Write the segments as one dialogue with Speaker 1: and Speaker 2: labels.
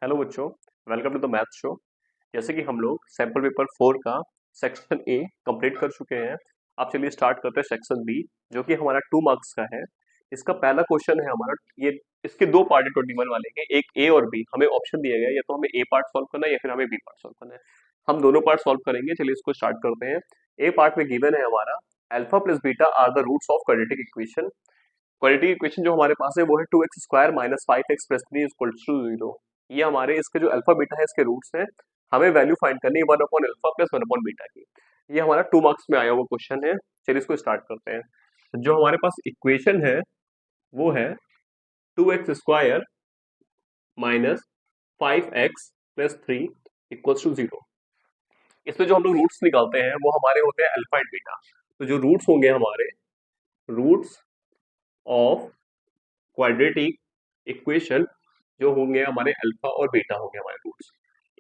Speaker 1: Hello बच्चों, welcome to the math show. जैसे कि हम लोग सैम्पल पेपर 4 का सेक्शन ए कंप्लीट कर चुके हैं। अब चलिए स्टार्ट करते हैं सेक्शन बी, जो कि हमारा 2 मार्क्स का है। इसका पहला क्वेश्चन है हमारा ये। इसके दो पार्ट है 21 वाले के, एक ए और बी। हमें ऑप्शन दिया गया है, या तो हमें ए पार्ट सॉल्व करना है या फिर हमें बी पार्ट सॉल्व करना है। हम दोनों पार्ट सॉल्व करेंगे। चलिए इसको स्टार्ट करते हैं। ए पार्ट में गिवन है हमारा alpha plus beta are the roots of quadratic equation. Quadratic equation जो हमारे पास है वो है 2x² minus 5x plus 3 equal to 0। ये हमारे इसके जो अल्फा बीटा है इसके रूट्स हैं। हमें वैल्यू फाइंड करनी है 1/अल्फा प्लस 1/बीटा की। ये हमारा 2 मार्क्स में आया हुआ क्वेश्चन है। चलिए इसको स्टार्ट करते हैं। जो हमारे पास इक्वेशन है वो है 2x² minus 5x plus 3 equal to 0। इसमें जो हम लोग रूट्स निकालते हैं वो हमारे होते हैं अल्फा एंड बीटा। तो जो रूट्स होंगे हमारे रूट्स ऑफ क्वाड्रेटिक इक्वेशन जो होंगे हमारे अल्फा और बीटा होंगे हमारे रूट्स।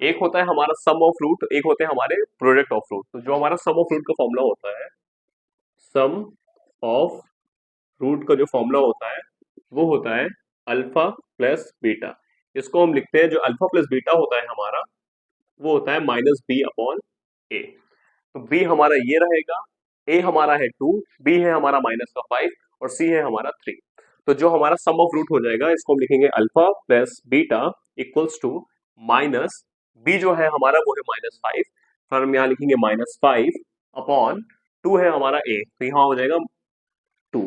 Speaker 1: एक होता है हमारा सम ऑफ रूट, एक होते हैं हमारे प्रोडक्ट ऑफ रूट। तो जो हमारा सम ऑफ रूट का फॉर्मूला होता है, सम ऑफ रूट का जो फॉर्मूला होता है वो होता है अल्फा प्लस बीटा। इसको हम लिखते हैं, जो अल्फा प्लस बीटा होता है हमारा वो होता है माइनस बी अपॉन ए। तो बी हमारा ये रहेगा, ए हमारा है 2, बी है हमारा माइनस का 5 और सी है हमारा 3। तो जो हमारा सम ऑफ रूट हो जाएगा इसको हम लिखेंगे alpha plus beta equals to minus b जो है हमारा वो है -5, फिर हम यहाँ लिखेंगे -5 अपॉन 2 है हमारा ए, तो यहाँ हो जाएगा 2।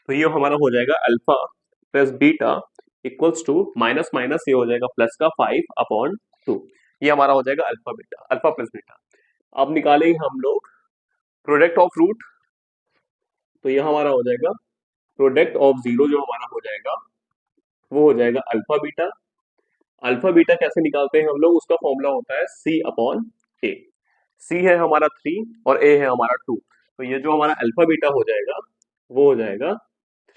Speaker 1: तो ये हमारा हो जाएगा alpha plus beta equals to minus minus ये हो जाएगा प्लस का 5 अपॉन 2। ये हमारा हो जाएगा alpha beta, alpha plus beta. अब निकालेंगे हम लोग प्रोडक्ट ऑफ रूट। तो ये हमारा हो जाएगा प्रोडक्ट ऑफ जीरो, जो हमारा हो जाएगा वो हो जाएगा अल्फा बीटा। अल्फा बीटा कैसे निकालते हैं हम लोग, उसका फॉर्मूला होता है सी अपॉन ए। सी है हमारा 3 और ए है हमारा 2। तो ये जो हमारा अल्फा बीटा हो जाएगा वो हो जाएगा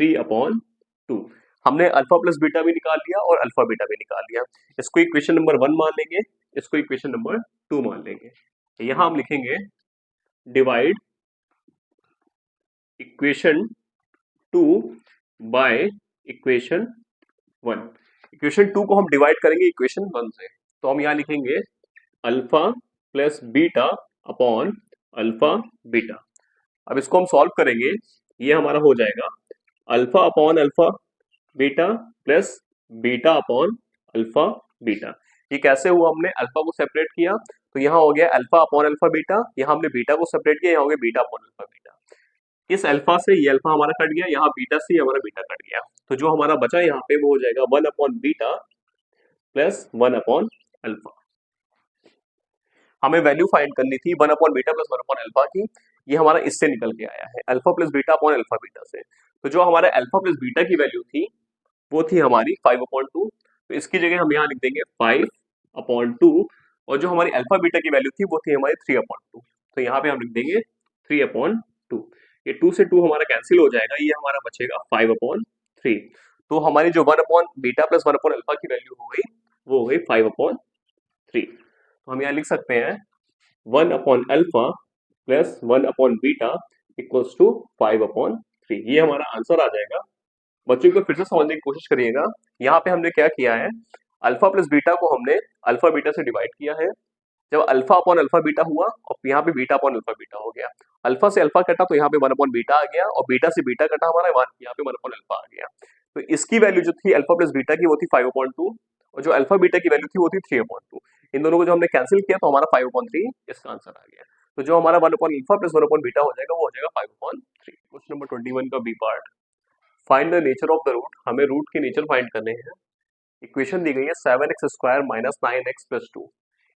Speaker 1: 3/2। हमने अल्फा प्लस बीटा भी निकाल लिया और अल्फा बीटा भी निकाल लिया। इसको इक्वेशन नंबर 1 मान लेंगे, इसको इक्वेशन नंबर 2 मान लेंगे। यहां हम लिखेंगे divide equation 2 by equation 1। Equation 2 को हम डिवाइड करेंगे इक्वेशन 1 से। तो हम यहाँ लिखेंगे alpha plus beta upon alpha beta. अब इसको हम सॉल्व करेंगे, ये हमारा हो जाएगा alpha upon alpha beta plus beta upon alpha beta. ये कैसे हुआ, हमने अल्फा को सेपरेट किया तो यहाँ हो गया अल्फा अपॉन अल्फा बीटा, यहाँ हमने बीटा को सेपरेट किया, यहाँ हो गया बीटा अपॉन अल्फा बीटा। इस अल्फा से ये अल्फा हमारा कट गया, यहाँ बीटा से ये हमारा बीटा कट गया। तो जो हमारा बचा यहाँ पे वो हो जाएगा 1/बीटा प्लस 1/अल्फा। हमें वैल्यू फाइंड करनी थी 1/बीटा प्लस 1/अल्फा की। ये हमारा इससे निकल के आया है alpha plus beta upon alpha beta से। तो जो हमारे अल्फा प्लस बीटा की वैल्यू थी वो थी हमारी 5/2। तो इसकी जगह हम यहाँ लिख देंगे 5/2 और जो हमारी अल्फा बीटा की वैल्यू थी वो थी हमारी 3/2। तो यहाँ पे हम लिख देंगे 3/2। ये 2 से 2 हमारा कैंसिल हो जाएगा, ये हमारा बचेगा 5/3। तो हमारी जो 1/बीटा प्लस 1/अल्फा की वैल्यू हो गई वो हो गई 5/3। तो हम यहाँ लिख सकते हैं 1/अल्फा प्लस 1/बीटा इक्वल्स टू 5/3। ये हमारा आंसर आ जाएगा। बच्चों को फिर से समझने की कोशिश करिएगा। यहाँ पे हमने क्या किया है, अल्फा प्लस बीटा को हमने अल्फा बीटा से डिवाइड किया है। जब अल्फा अपॉन अल्फा बीटा हुआ और यहाँ पे बीटा अपॉन अल्फा बीटा हो गया। अल्फा से अल्फा कटा तो यहाँ पे 1/बीटा आ गया और बीटा से बीटा कटा हमारा यहाँ पे 1/अल्फा आ गया। तो इसकी वैल्यू जो थी अल्फा प्लस बीटा की वो थी 5/2 और जो अल्फा बीटा की वैल्यू थी वो थी 3/2। इन दोनों को जो हमने कैंसिल किया तो हमारा 5/3 इसका आंसर आ गया। तो जो हमारा 1/अल्फा प्लस 1/बीटा हो जाएगा वो हो जाएगा 5/3। क्वेश्चन नंबर 21 का b part, find the nature of the root. हमें रूट के नेचर फाइंड करने हैं। इक्वेशन दी गई है 7x² माइनस 9x प्लस 2।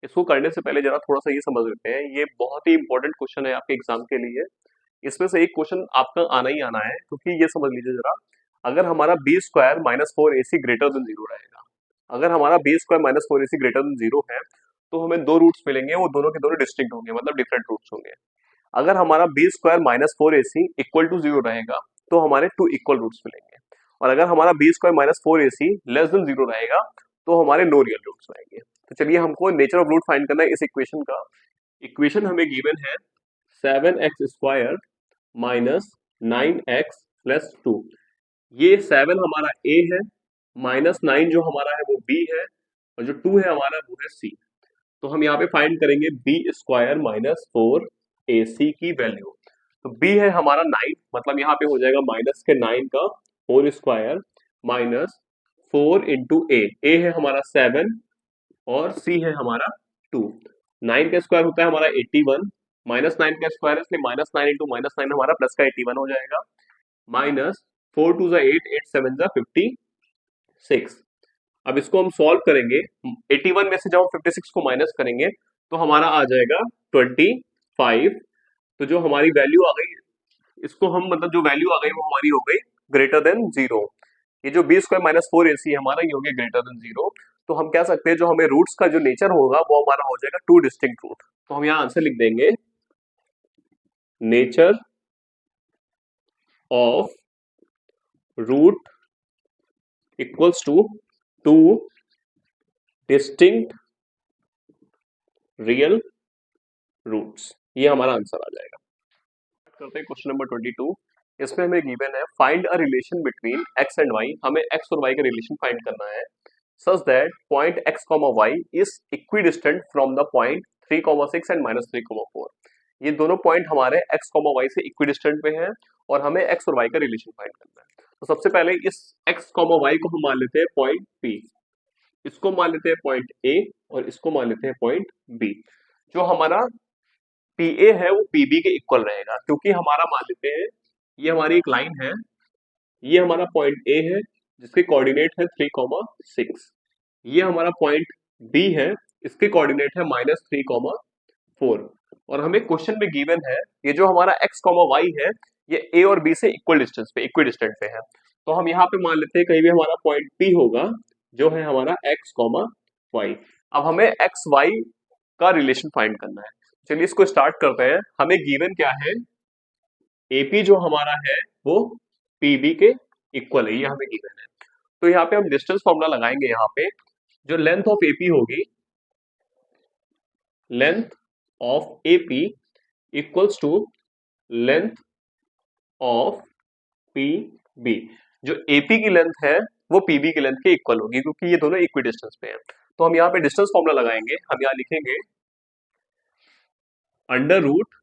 Speaker 1: इसको करने से पहले जरा थोड़ा सा ये समझ लेते हैं, ये बहुत ही इंपॉर्टेंट क्वेश्चन है आपके एग्जाम के लिए। इसमें से एक क्वेश्चन आपका आना ही आना है, क्योंकि ये समझ लीजिए जरा, अगर हमारा b² minus 4ac greater than 0 रहेगा, अगर हमारा b² minus 4ac greater than 0 है तो हमें दो रूट्स मिलेंगे, वो दोनों के दोनों डिस्टिंक्ट होंगे, मतलब डिफरेंट रूट्स होंगे। अगर हमारा b² minus 4ac equal to 0 रहेगा तो हमारे 2 इक्वल रूट्स मिलेंगे। और अगर हमारा b² minus 4ac less than 0 रहेगा तो हमारे नो रियल रूट्स आएंगे। तो चलिए हमको नेचर ऑफ रूट फाइंड करना है इस इक्वेशन का। इक्वेशन हमें गिवन है 7x² माइनस 9x प्लस 2। ये 7 हमारा a है, -9 जो हमारा है वो b है और जो 2 है हमारा वो है सी। तो हम यहाँ पे फाइंड करेंगे बी स्क्वायर माइनस 4ac की वैल्यू। तो बी है हमारा 9, मतलब यहाँ पे हो जाएगा माइनस के 9 का होल स्क्वायर माइनस 4 इंटू ए है हमारा 7 और सी है हमारा 2। 9 का स्क्वायर होता है हमारा 81, माइनस 9 का स्क्वायर है इसलिए माइनस 9 इंटू माइनस 9 हमारा प्लस का 81 हो जाएगा, माइनस 4 टू 8, 8 7 56। अब इसको हम सॉल्व करेंगे, 81 में से जब हम 56 को माइनस करेंगे तो हमारा आ जाएगा 25। तो जो हमारी वैल्यू आ गई, इसको हम मतलब जो वैल्यू आ गई वो हमारी हो गई ग्रेटर देन जीरो। ये जो बी स्क्वायर माइनस 4ac है हमारा, ये हो गया ग्रेटर देन जीरो। तो हम कह सकते हैं जो हमें रूट्स का जो नेचर होगा वो हमारा हो जाएगा टू डिस्टिंक्ट रूट। तो हम यहाँ आंसर लिख देंगे nature of root equals to two distinct real roots. ये हमारा आंसर आ जाएगा। करते हैं क्वेश्चन नंबर 22। इसमें हमें गिवन है find a relation between x and y. हमें एक्स और वाई का रिलेशन फाइंड करना है such that point x comma y is equidistant from the point 3,6 and minus 3,4। ये दोनों पॉइंट हमारे एक्स कॉमा वाई से इक्विडिस्टेंट पे हैं और हमें एक्स और वाई का रिलेशन फाइंड करना है। तो सबसे पहले इस एक्स कॉमा वाई को हम मान लेते हैं पॉइंट पी, इसको मान लेते हैं पॉइंट ए और इसको मान लेते हैं पॉइंट बी। जो हमारा पी ए है वो पी बी के इक्वल रहेगा, क्योंकि हमारा मान लेते हैं ये हमारी एक लाइन है, ये हमारा पॉइंट ए है जिसके कोऑर्डिनेट है 3,6। ये हमारा पॉइंट बी है, इसके कोऑर्डिनेट है -3,4। और हमें क्वेश्चन में गिवन है ये जो हमारा एक्स कॉमा वाई है ये ए और बी से इक्वल डिस्टेंस पे, इक्विडिस्टेंट पे है। तो हम यहाँ पे मान लेते हैं कहीं भी हमारा पॉइंट पी होगा जो है हमारा एक्स कॉमा वाई। अब हमें एक्स वाई का रिलेशन फाइंड करना है। चलिए इसको स्टार्ट करते हैं। हमें गिवन क्या है, एपी जो हमारा है वो पीबी के इक्वल है, ये हमें गिवन है। तो यहाँ पे हम डिस्टेंस फॉर्मूला लगाएंगे। यहाँ पे जो लेंथ ऑफ एपी होगी, length of AP equals to length of PB. जो एपी की लेंथ है वो पीबी की लेंथ के इक्वल होगी, क्योंकि ये दोनों इक्वी डिस्टेंस पे हैं। तो हम यहाँ पे डिस्टेंस फॉर्मूला लगाएंगे। हम यहाँ लिखेंगे अंडर रूट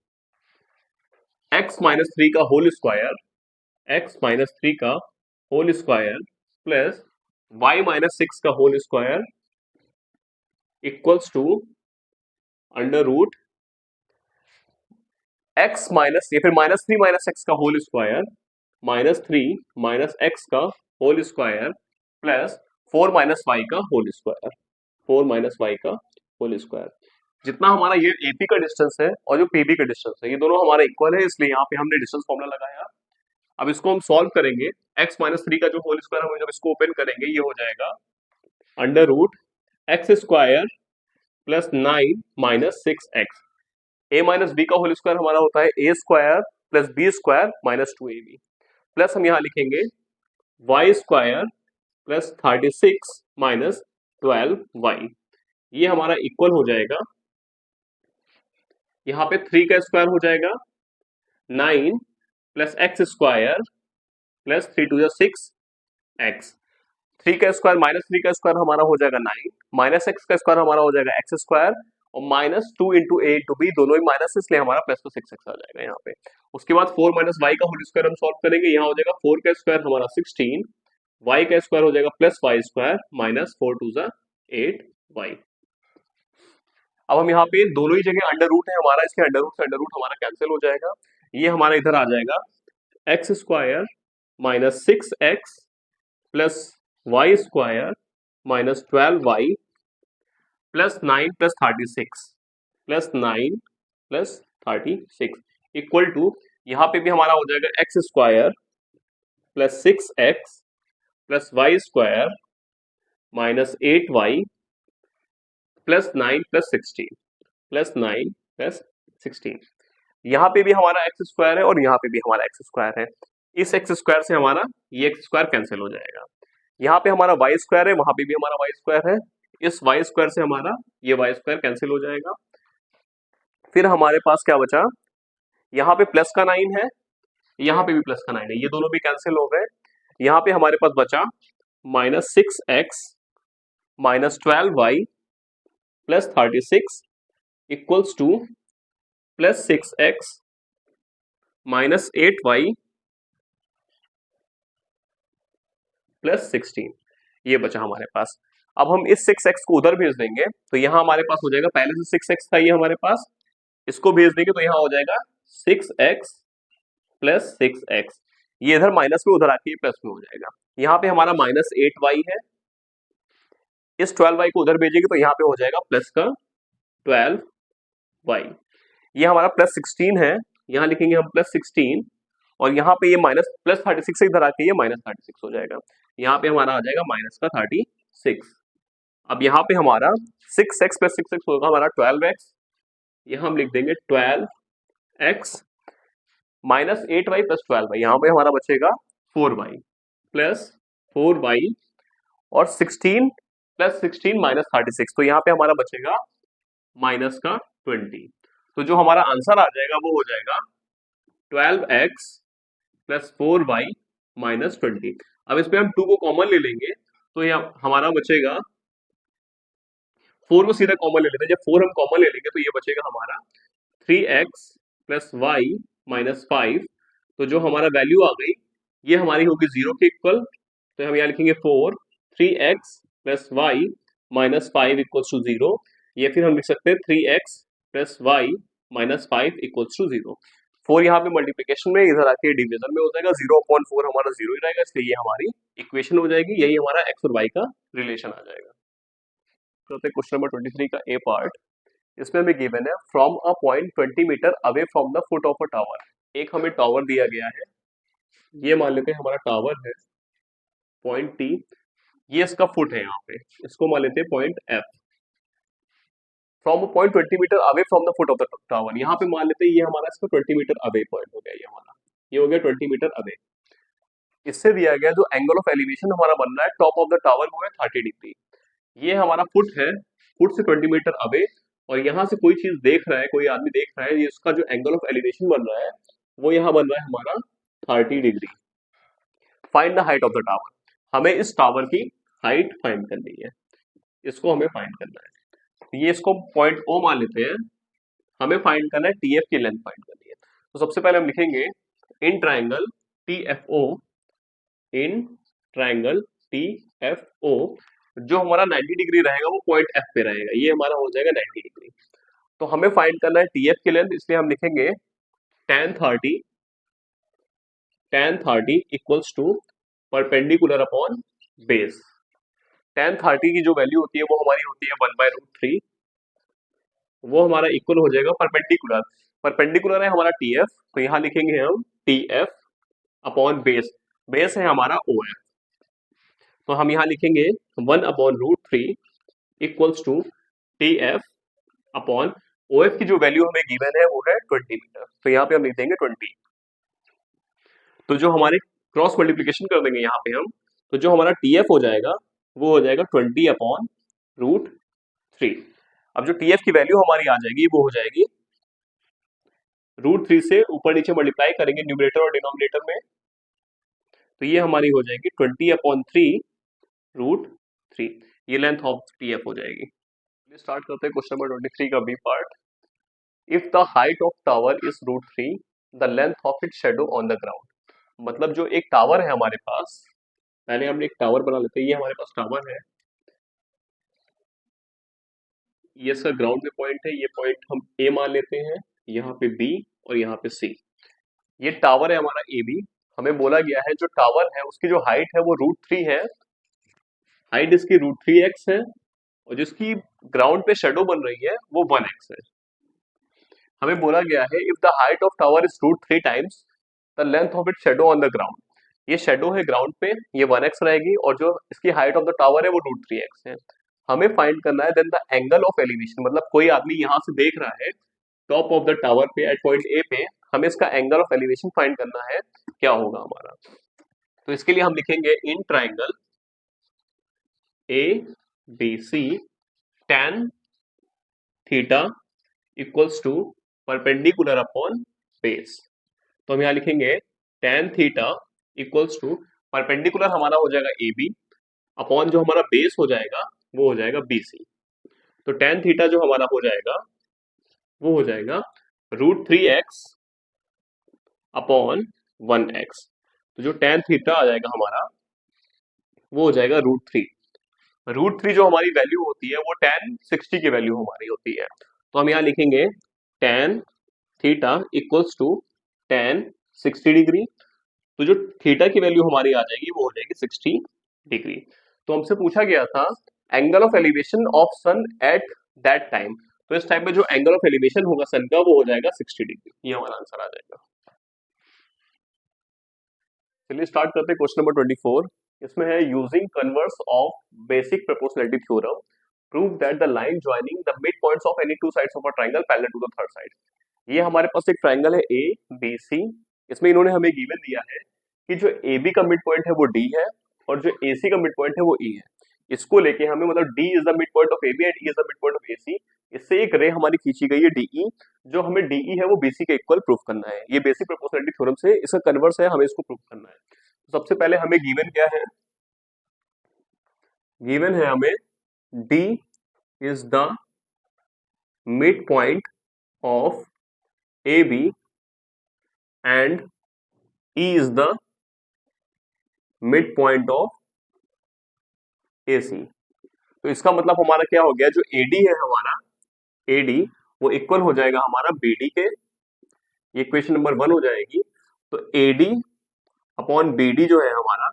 Speaker 1: एक्स माइनस 3 का होल स्क्वायर, एक्स माइनस 3 का whole square plus y minus 6 का whole square equals to under root x minus या फिर -3 माइनस एक्स का होल स्क्वायर -3 माइनस एक्स का whole square plus 4 minus y का whole square, 4 minus y का whole square. जितना हमारा ये एपी का डिस्टेंस है और जो पीबी का डिस्टेंस है ये दोनों हमारे इक्वल है, इसलिए यहाँ पे हमने डिस्टेंस फॉर्मूला लगाया। अब इसको हम सॉल्व करेंगे। x माइनस 3 का जो होल स्क्वायर हम जब इसको ओपन करेंगे ये हो जाएगा under root x square plus 9 minus 6x। a minus b का होल स्क्वायर हमारा होता है a square plus B square minus 2ab plus हम यहाँ लिखेंगे y square plus 36 minus 12y। ये हमारा इक्वल हो जाएगा, यहाँ पे 3 का स्क्वायर हो जाएगा 9 plus x square plus 3 two 6 x. 3 का स्क्वायर माइनस 3 का स्क्वायर हमारा हो जाएगा 9, माइनस एक्स का स्क्वायर हमारा हो जाएगा एक्स स्क्वायर और माइनस 2 इंटू ए इंटू बी, दोनों ही माइनस इसलिए हमारा प्लस तो 6x आ जाएगा यहाँ पे। उसके बाद 4 माइनस वाई का होल स्क्वायर हम सॉल्व करेंगे। यहाँ हो जाएगा 4 का स्क्वायर हमारा 16, वाई का स्क्वायर हो जाएगा plus y square minus 4 two 8y। अब हम यहाँ पे दोनों ही जगह अंडर रूट है हमारा, इसके अंडर रूट से अंडर रूट हमारा कैंसिल हो जाएगा। ये हमारा इधर आ जाएगा x square minus 6x plus y square minus 12y plus 9 plus 36 plus 9 plus 36 equal to, यहाँ पे भी हमारा हो जाएगा x square plus 6x plus y square minus 8y plus 9 plus 16 plus 9 plus 16। यहाँ पे भी हमारा एक्स स्क्वायर है और यहाँ पे भी हमारा एक्स स्क्वायर है। इस एक्स स्क्वायर से हमारा ये एक्स स्क्वायर कैंसिल हो जाएगा। यहाँ पे हमारा वाई स्क्वायर है, वहां पे भी हमारा वाई स्क्वायर है, इस वाई स्क्वायर से हमारा ये वाई स्क्वायर कैंसिल हो जाएगा। फिर हमारे पास क्या बचा, यहाँ पे प्लस का 9 है, यहाँ पे भी प्लस का 9 है, ये दोनों भी कैंसिल हो गए। यहाँ पे हमारे पास बचा -6x -12y plus 36 equals two plus 6x minus 8y plus 16। ये बचा हमारे पास। अब हम इस 6x को उधर भेज देंगे तो यहाँ हमारे पास हो जाएगा, पहले से 6x था ये हमारे पास, इसको भेज देंगे तो यहाँ हो जाएगा 6x प्लस 6x। ये इधर माइनस में उधर आके प्लस में हो जाएगा। यहाँ पे हमारा -8y है, इस 12y को उधर भेजेंगे तो यहाँ पे हो जाएगा प्लस का 12y। ये हमारा प्लस 16 है, यहाँ लिखेंगे हम प्लस 16, और यहाँ पे ये माइनस प्लस 36 से इधर आके ये -36 हो जाएगा। यहाँ पे हमारा आ जाएगा माइनस का 36। अब यहाँ पे हमारा 6x प्लस 6x होगा हमारा 12x, यहाँ हम लिख देंगे 12x minus 8y plus 12y, यहाँ पे हमारा बचेगा 4y प्लस 4y, और 16 प्लस 16 माइनस 36, तो यहाँ पे हमारा बचेगा माइनस का 20। तो जो हमारा आंसर आ जाएगा वो हो जाएगा 12x प्लस 4y माइनस 20। अब इसमें हम 2 को कॉमन ले लेंगे तो यहाँ हमारा बचेगा, 4 को सीधा कॉमन ले लेते हैं, जब 4 हम कॉमन ले लेंगे तो ये बचेगा हमारा 3x प्लस वाई माइनस 5। तो जो हमारा वैल्यू आ गई ये हमारी होगी 0 के इक्वल, तो हम यहाँ लिखेंगे 4 3x plus y minus 5 equals to 0, ये फिर हम लिख सकते हैं 3x plus y minus 5 equals to 0। 4 यहाँ पे मल्टीप्लिकेशन में, इधर आके डिवीजन में हो जाएगा, 0/4 हमारा 0 ही रहेगा, इसलिए ये हमारी इक्वेशन हो जाएगी, यही हमारा x और y का रिलेशन आ जाएगा। तो क्वेश्चन नंबर 23 का ए पार्ट, इसमें हमें गिवन है from a point 20 metre away from the foot of a tower. एक हमें टावर दिया गया है, ये मान लेते हैं हमारा टावर है पॉइंट टी, ये इसका फुट है, यहाँ पे इसको मान लेते हैं point F. From a point 20 metre away from the foot of the tower, यहाँ पे मान लेते हैं ये हमारा इसका 20 मीटर अवे पॉइंट हो गया, ये हमारा ये हो गया 20 मीटर अवे। इससे दिया गया जो एंगल ऑफ एलिवेशन हमारा बन रहा है टॉप ऑफ द टावर वो है 30 डिग्री। ये हमारा फुट है, फुट से 20 मीटर अवे, और यहाँ से कोई चीज देख रहा है, कोई आदमी देख रहा है, ये इसका जो एंगल ऑफ एलिवेशन बन रहा है वो यहाँ बन रहा है हमारा 30 degree. Find the height of the tower, हमें इस टावर की हाइट फाइंड करनी है, इसको हमें फाइंड करना है। तो ये इसको पॉइंट ओ मान लेते हैं, हमें फाइंड करना है टीएफ की लेंथ फाइंड करनी है। तो सबसे पहले हम लिखेंगे in triangle TFO, in triangle TFO, जो हमारा 90 डिग्री रहेगा वो पॉइंट एफ पे रहेगा, ये हमारा हो जाएगा 90 डिग्री। तो हमें फाइंड करना है टीएफ की लेंथ, इसलिए हम लिखेंगे tan 30 equals to perpendicular upon base. tan 30 की जो वैल्यू होती है वो हमारी होती है 1/√3, वो हमारा इक्वल हो जाएगा परपेंडिकुलर, परपेंडिकुलर है हमारा टीएफ, तो यहाँ लिखेंगे हम टीएफ अपॉन बेस, बेस है हमारा ओएफ, तो हम यहाँ लिखेंगे 1/√3 equals to TF upon OF की जो वैल्यू हमें गिवन है वो है 20 मीटर, तो यहाँ पे हम लिख देंगे 20। तो जो हमारे क्रॉस मल्टीप्लीकेशन कर देंगे यहाँ पे हम, तो जो हमारा टीएफ हो जाएगा वो हो जाएगा 20/√3। अब जो टीएफ की वैल्यू हमारी आ जाएगी वो हो जाएगी √3 से ऊपर नीचे मल्टीप्लाई करेंगे न्यूमरेटर और डिनोमिनेटर में, तो ये हमारी हो जाएगी 20/3√3, ये लेंथ ऑफ टीएफ हो जाएगी। स्टार्ट करते हैं क्वेश्चन नंबर 23 का b part. If the height of tower is √3, the length of it shadow on the ground. मतलब जो एक टावर है हमारे पास, पहले हम एक टावर बना लेते हैं, ये हमारे पास टावर है, ये इसका ग्राउंड पे पॉइंट है, ये पॉइंट हम ए मान लेते हैं, यहाँ पे बी और यहाँ पे सी। ये टावर है हमारा ए बी, हमें बोला गया है जो टावर है उसकी जो हाइट है वो √3 है, हाइट इसकी √3x है, और जिसकी ग्राउंड पे शेडो बन रही है वो 1x है। हमें बोला गया है if the height of tower is √3 times the length of it shadow on the ground. ये शेडो है ग्राउंड पे, ये 1x रहेगी, और जो इसकी हाइट ऑफ द टावर है वो √3x है। हमें फाइंड करना है then the angle of elevation, मतलब कोई आदमी यहाँ से देख रहा है टॉप ऑफ द टावर पे एट पॉइंट ए पे, हमें इसका एंगल ऑफ एलिवेशन फाइंड करना है, क्या होगा हमारा। तो इसके लिए हम लिखेंगे in triangle A B C tan theta equals to perpendicular upon base. तो हम यहाँ लिखेंगे tan theta equals to perpendicular हमारा हो जाएगा ए बी अपॉन जो हमारा बेस हो जाएगा वो हो जाएगा BC। तो tan थीटा जो हमारा हो जाएगा वो हो जाएगा √3x अपॉन 1x। तो जो tan थीटा आ जाएगा हमारा वो हो जाएगा √3। जो हमारी वैल्यू होती है वो tan 60 की वैल्यू हमारी होती है। तो हम यहाँ लिखेंगे tan theta equals to tan 60 degree. तो जो थीटा की वैल्यू हमारी आ जाएगी वो हो जाएगी 60 डिग्री। तो हमसे पूछा गया था angle of elevation of sun at that time. तो इस टाइम पे जो एंगल ऑफ एलिवेशन होगा सन का वो हो जाएगा 60 डिग्री। ये हमारा आंसर आ जाएगा। चलिए स्टार्ट करते हैं क्वेश्चन नंबर 24। इसमें है using converse of basic proportionality theorem prove that the line joining the mid points of any two sides of a triangle parallel to the third side. ये हमारे पास एक ट्रायंगल है ए बी सी। इसमें इन्होंने हमें गिवन दिया है कि जो ए बी का मिड पॉइंट है वो डी है और जो ए सी का मिड पॉइंट है वो ई है। इसको लेके हमें मतलब D is the mid point of A B and E is the mid point of A C. इससे एक रे हमारी खींची गई है डीई। जो हमें डीई है वो बीसी के इक्वल प्रूफ करना है। ये बेसिक प्रोपोर्शनैलिटी थ्योरम से इसका कन्वर्स है, हमें इसको प्रूफ करना है। तो सबसे पहले हमें गिवन क्या है, गिवन है हमें D is the mid point of A B and E is the mid point of A C. तो इसका मतलब हमारा क्या हो गया, जो एडी है हमारा एडी वो इक्वल हो जाएगा हमारा बीडी के। ये क्वेश्चन नंबर 1 हो जाएगी। तो एडी अपॉन बीडी जो है हमारा,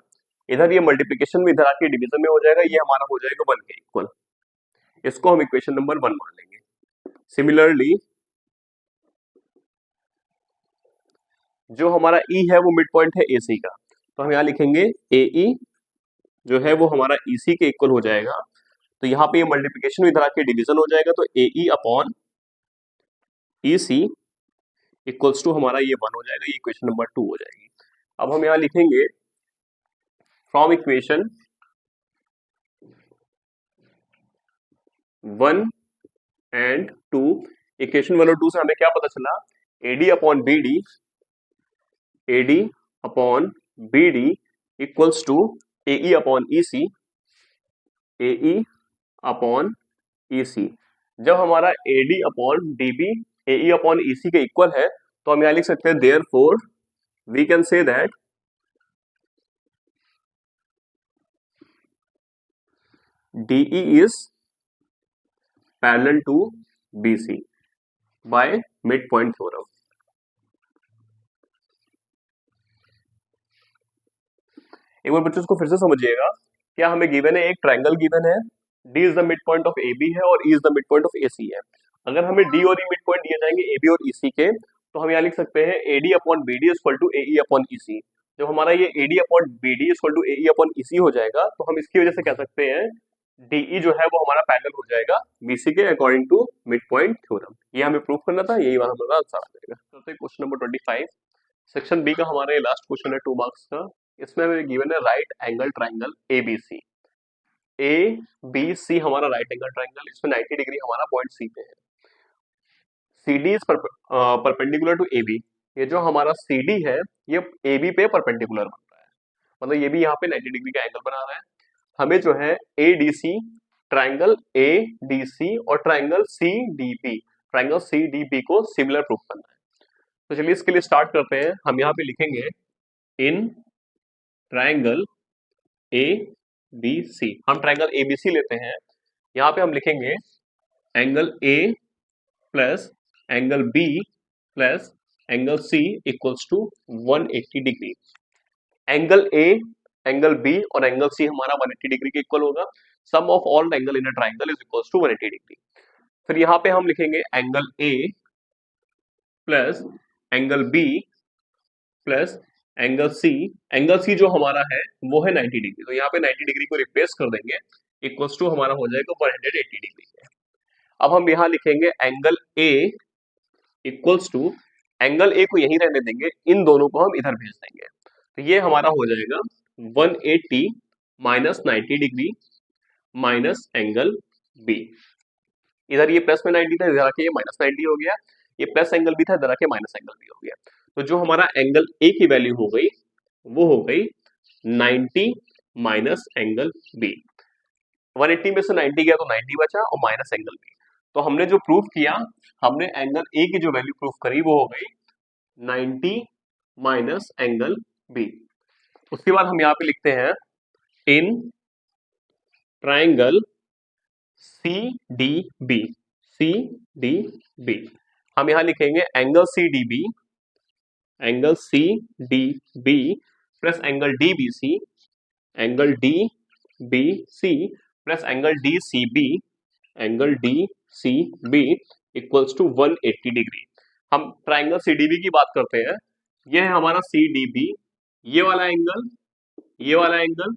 Speaker 1: इधर ये मल्टीप्लीकेशन में इधर आके डिवीजन में हो जाएगा, ये हमारा हो जाएगा 1 के इक्वल। इसको हम इक्वेशन नंबर 1 मान लेंगे। सिमिलरली जो हमारा ई है वो मिड पॉइंट है एसी का, तो हम यहाँ लिखेंगे एई जो है वो हमारा ईसी के इक्वल हो जाएगा। तो यहाँ पे ये मल्टीप्लीकेशन में इधर आके डिवीजन हो जाएगा, तो एई अपॉन ईसी इक्वल्स टू हमारा ये 1 हो जाएगा। ये इक्वेशन नंबर 2 हो जाएगी। अब हम यहाँ लिखेंगे फ्रॉम इक्वेशन 1 एंड 2। इक्वेशन 1 और 2 से हमें क्या पता चला, AD upon BD, AD upon BD equals to AE upon EC, AE upon EC. जब हमारा AD upon DB AE upon EC के इक्वल है तो हम यहाँ लिख सकते हैं therefore we can say that DE is parallel to BC by mid point theorem. एक बार बच्चों इसको फिर से समझिएगा। क्या हमें गिवन है, एक ट्रायंगल गिवन है, D is the mid point of A B है और E is the mid point of A C है। अगर हमें डी और ई मिड पॉइंट दिए जाएंगे ए बी और ई सी के, तो हम यहाँ लिख सकते हैं A D upon B D equal to A E upon E C. जब हमारा ये A D upon B D equal to A E upon E C हो जाएगा तो हम इसकी वजह से कह सकते हैं डीई जो है वो हमारा पैरेलल हो जाएगा बीसी के according to mid point theorem. ये हमें प्रूफ करना था, यही वाला हमारा आंसर आ जाएगा। तो क्वेश्चन नंबर 25 सेक्शन बी का हमारा ये लास्ट क्वेश्चन है 2 मार्क्स का। इसमें हमें गिवन है right angle triangle ABC. A B C हमारा राइट एंगल ट्राइंगल, इसमें 90 डिग्री हमारा पॉइंट सी पे है। C D is perpendicular to A B. ये जो हमारा सी डी है ये ए बी पे परपेंडिकुलर बन रहा है, मतलब ये भी यहाँ पे 90 डिग्री का एंगल बना रहा है। हमें जो है A D C triangle A D C और triangle C D B, triangle C D B को सिमिलर प्रूफ करना है। तो चलिए इसके लिए स्टार्ट करते हैं। हम यहाँ पे लिखेंगे इन ट्राइंगल ए बी सी। हम ट्राइंगल ए बी सी लेते हैं। यहाँ पे हम लिखेंगे angle A plus angle B plus angle C equals to 180 degree. Angle A, angle B और एंगल सी हमारा 180 डिग्री के इक्वल होगा। Sum of all angle in a triangle is equals to 180 degree. फिर यहाँ पे हम लिखेंगे angle A plus angle B plus angle C. Angle C जो हमारा है वो है 90 डिग्री, तो यहाँ पे 90 डिग्री को रिप्लेस कर देंगे, इक्वल्स टू हमारा हो जाएगा 180 डिग्री है। अब हम यहाँ लिखेंगे angle A equals to, angle A को यहीं रहने देंगे, इन दोनों को हम इधर भेज देंगे। तो ये हमारा हो जाएगा 180 minus 90 degree minus angle B. इधर ये प्लस में 90 था, इधर आके ये माइनस 90 हो गया। ये प्लस एंगल बी था, इधर आके माइनस एंगल बी हो गया। तो जो हमारा एंगल ए की वैल्यू हो गई वो हो गई 90 माइनस एंगल बी। 180 में से 90 गया तो 90 बचा और माइनस एंगल बी। तो हमने जो प्रूफ किया, हमने एंगल ए की जो वैल्यू प्रूफ करी वो हो गई 90 माइनस एंगल बी। उसके बाद हम यहाँ पे लिखते हैं इन triangle C D B, C D B हम यहाँ लिखेंगे angle C D B, angle C D B plus angle D B C, angle D B C plus angle D C B, angle D C B equals to 180 degree. हम triangle C D B की बात करते हैं, यह है हमारा सी D B, ये वाला एंगल, ये वाला एंगल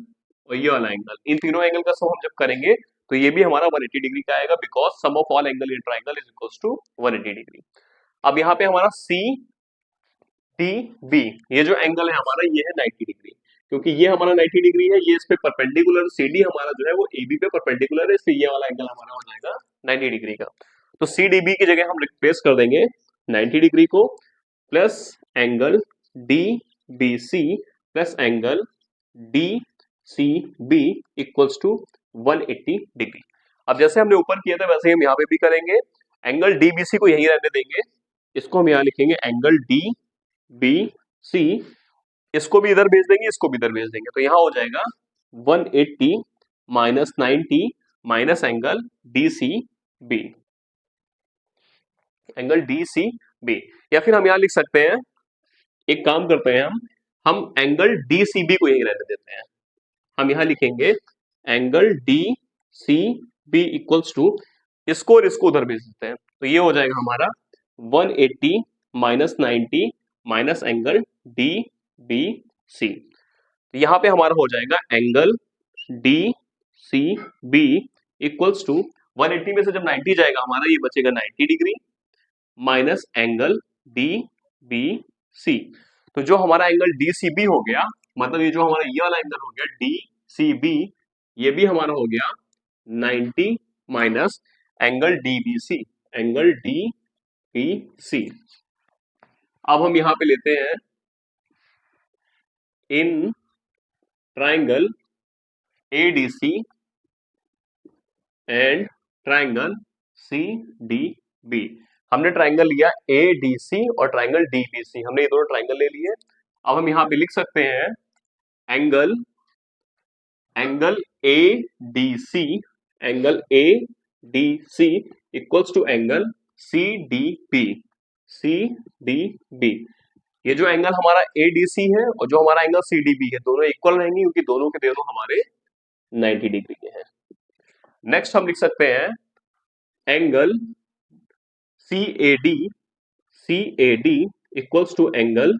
Speaker 1: और ये वाला एंगल, इन तीनों एंगल का सम हम जब करेंगे तो ये भी हमारा 180 डिग्री का आएगा, because sum of all angle in triangle is equals to 180 degree. अब यहाँ पे हमारा सी डी बी, ये जो एंगल है हमारा ये है 90 डिग्री, क्योंकि ये हमारा 90 डिग्री है, ये इस पे परपेंडिकुलर, सी डी हमारा जो है वो ए बी पे परपेंडिकुलर है, इसलिए ये वाला एंगल हमारा हो जाएगा 90 डिग्री का। तो सी डी बी की जगह हम रिप्लेस कर देंगे 90 डिग्री को plus angle D B C plus angle D C B equals to 180 degree. अब जैसे हमने ऊपर किया था वैसे ही हम यहाँ पे भी करेंगे, एंगल डी बी सी को यहीं रहने देंगे, इसको हम यहाँ लिखेंगे एंगल डी बी सी, इसको भी इधर भेज देंगे, इसको भी इधर भेज देंगे, तो यहाँ हो जाएगा 180 minus 90 minus angle D C B, angle D C B. या फिर हम यहाँ लिख सकते हैं, एक काम करते हैं हम एंगल डी सी बी को यहीं रहने देते हैं, हम यहाँ लिखेंगे angle D C B equals to, इसको और इसको उधर भेज देते हैं, तो ये हो जाएगा हमारा 180 minus 90 minus angle D B C. तो यहाँ पे हमारा हो जाएगा angle D C B equals to 180 में से जब 90 जाएगा हमारा, ये बचेगा 90 degree minus angle D B C. तो जो हमारा एंगल डी सी बी हो गया, मतलब ये जो हमारा ये वाला एंगल हो गया डी सी बी, ये भी हमारा हो गया 90 minus angle D B C, angle D B C. अब हम यहां पे लेते हैं इन triangle A D C and triangle C D B. हमने ट्राइंगल लिया ए डी सी और ट्राइंगल डी बी सी, हमने ये दोनों ट्राइंगल ले लिए। अब हम यहाँ पे लिख सकते हैं angle A D C, angle A D C equals to angle C D B, C D B. ये जो एंगल हमारा ए डी सी है और जो हमारा एंगल सी डी बी है, दोनों इक्वल रहेंगे क्योंकि दोनों के दोनों हमारे 90 डिग्री के हैं। नेक्स्ट हम लिख सकते हैं angle C A D equals to angle,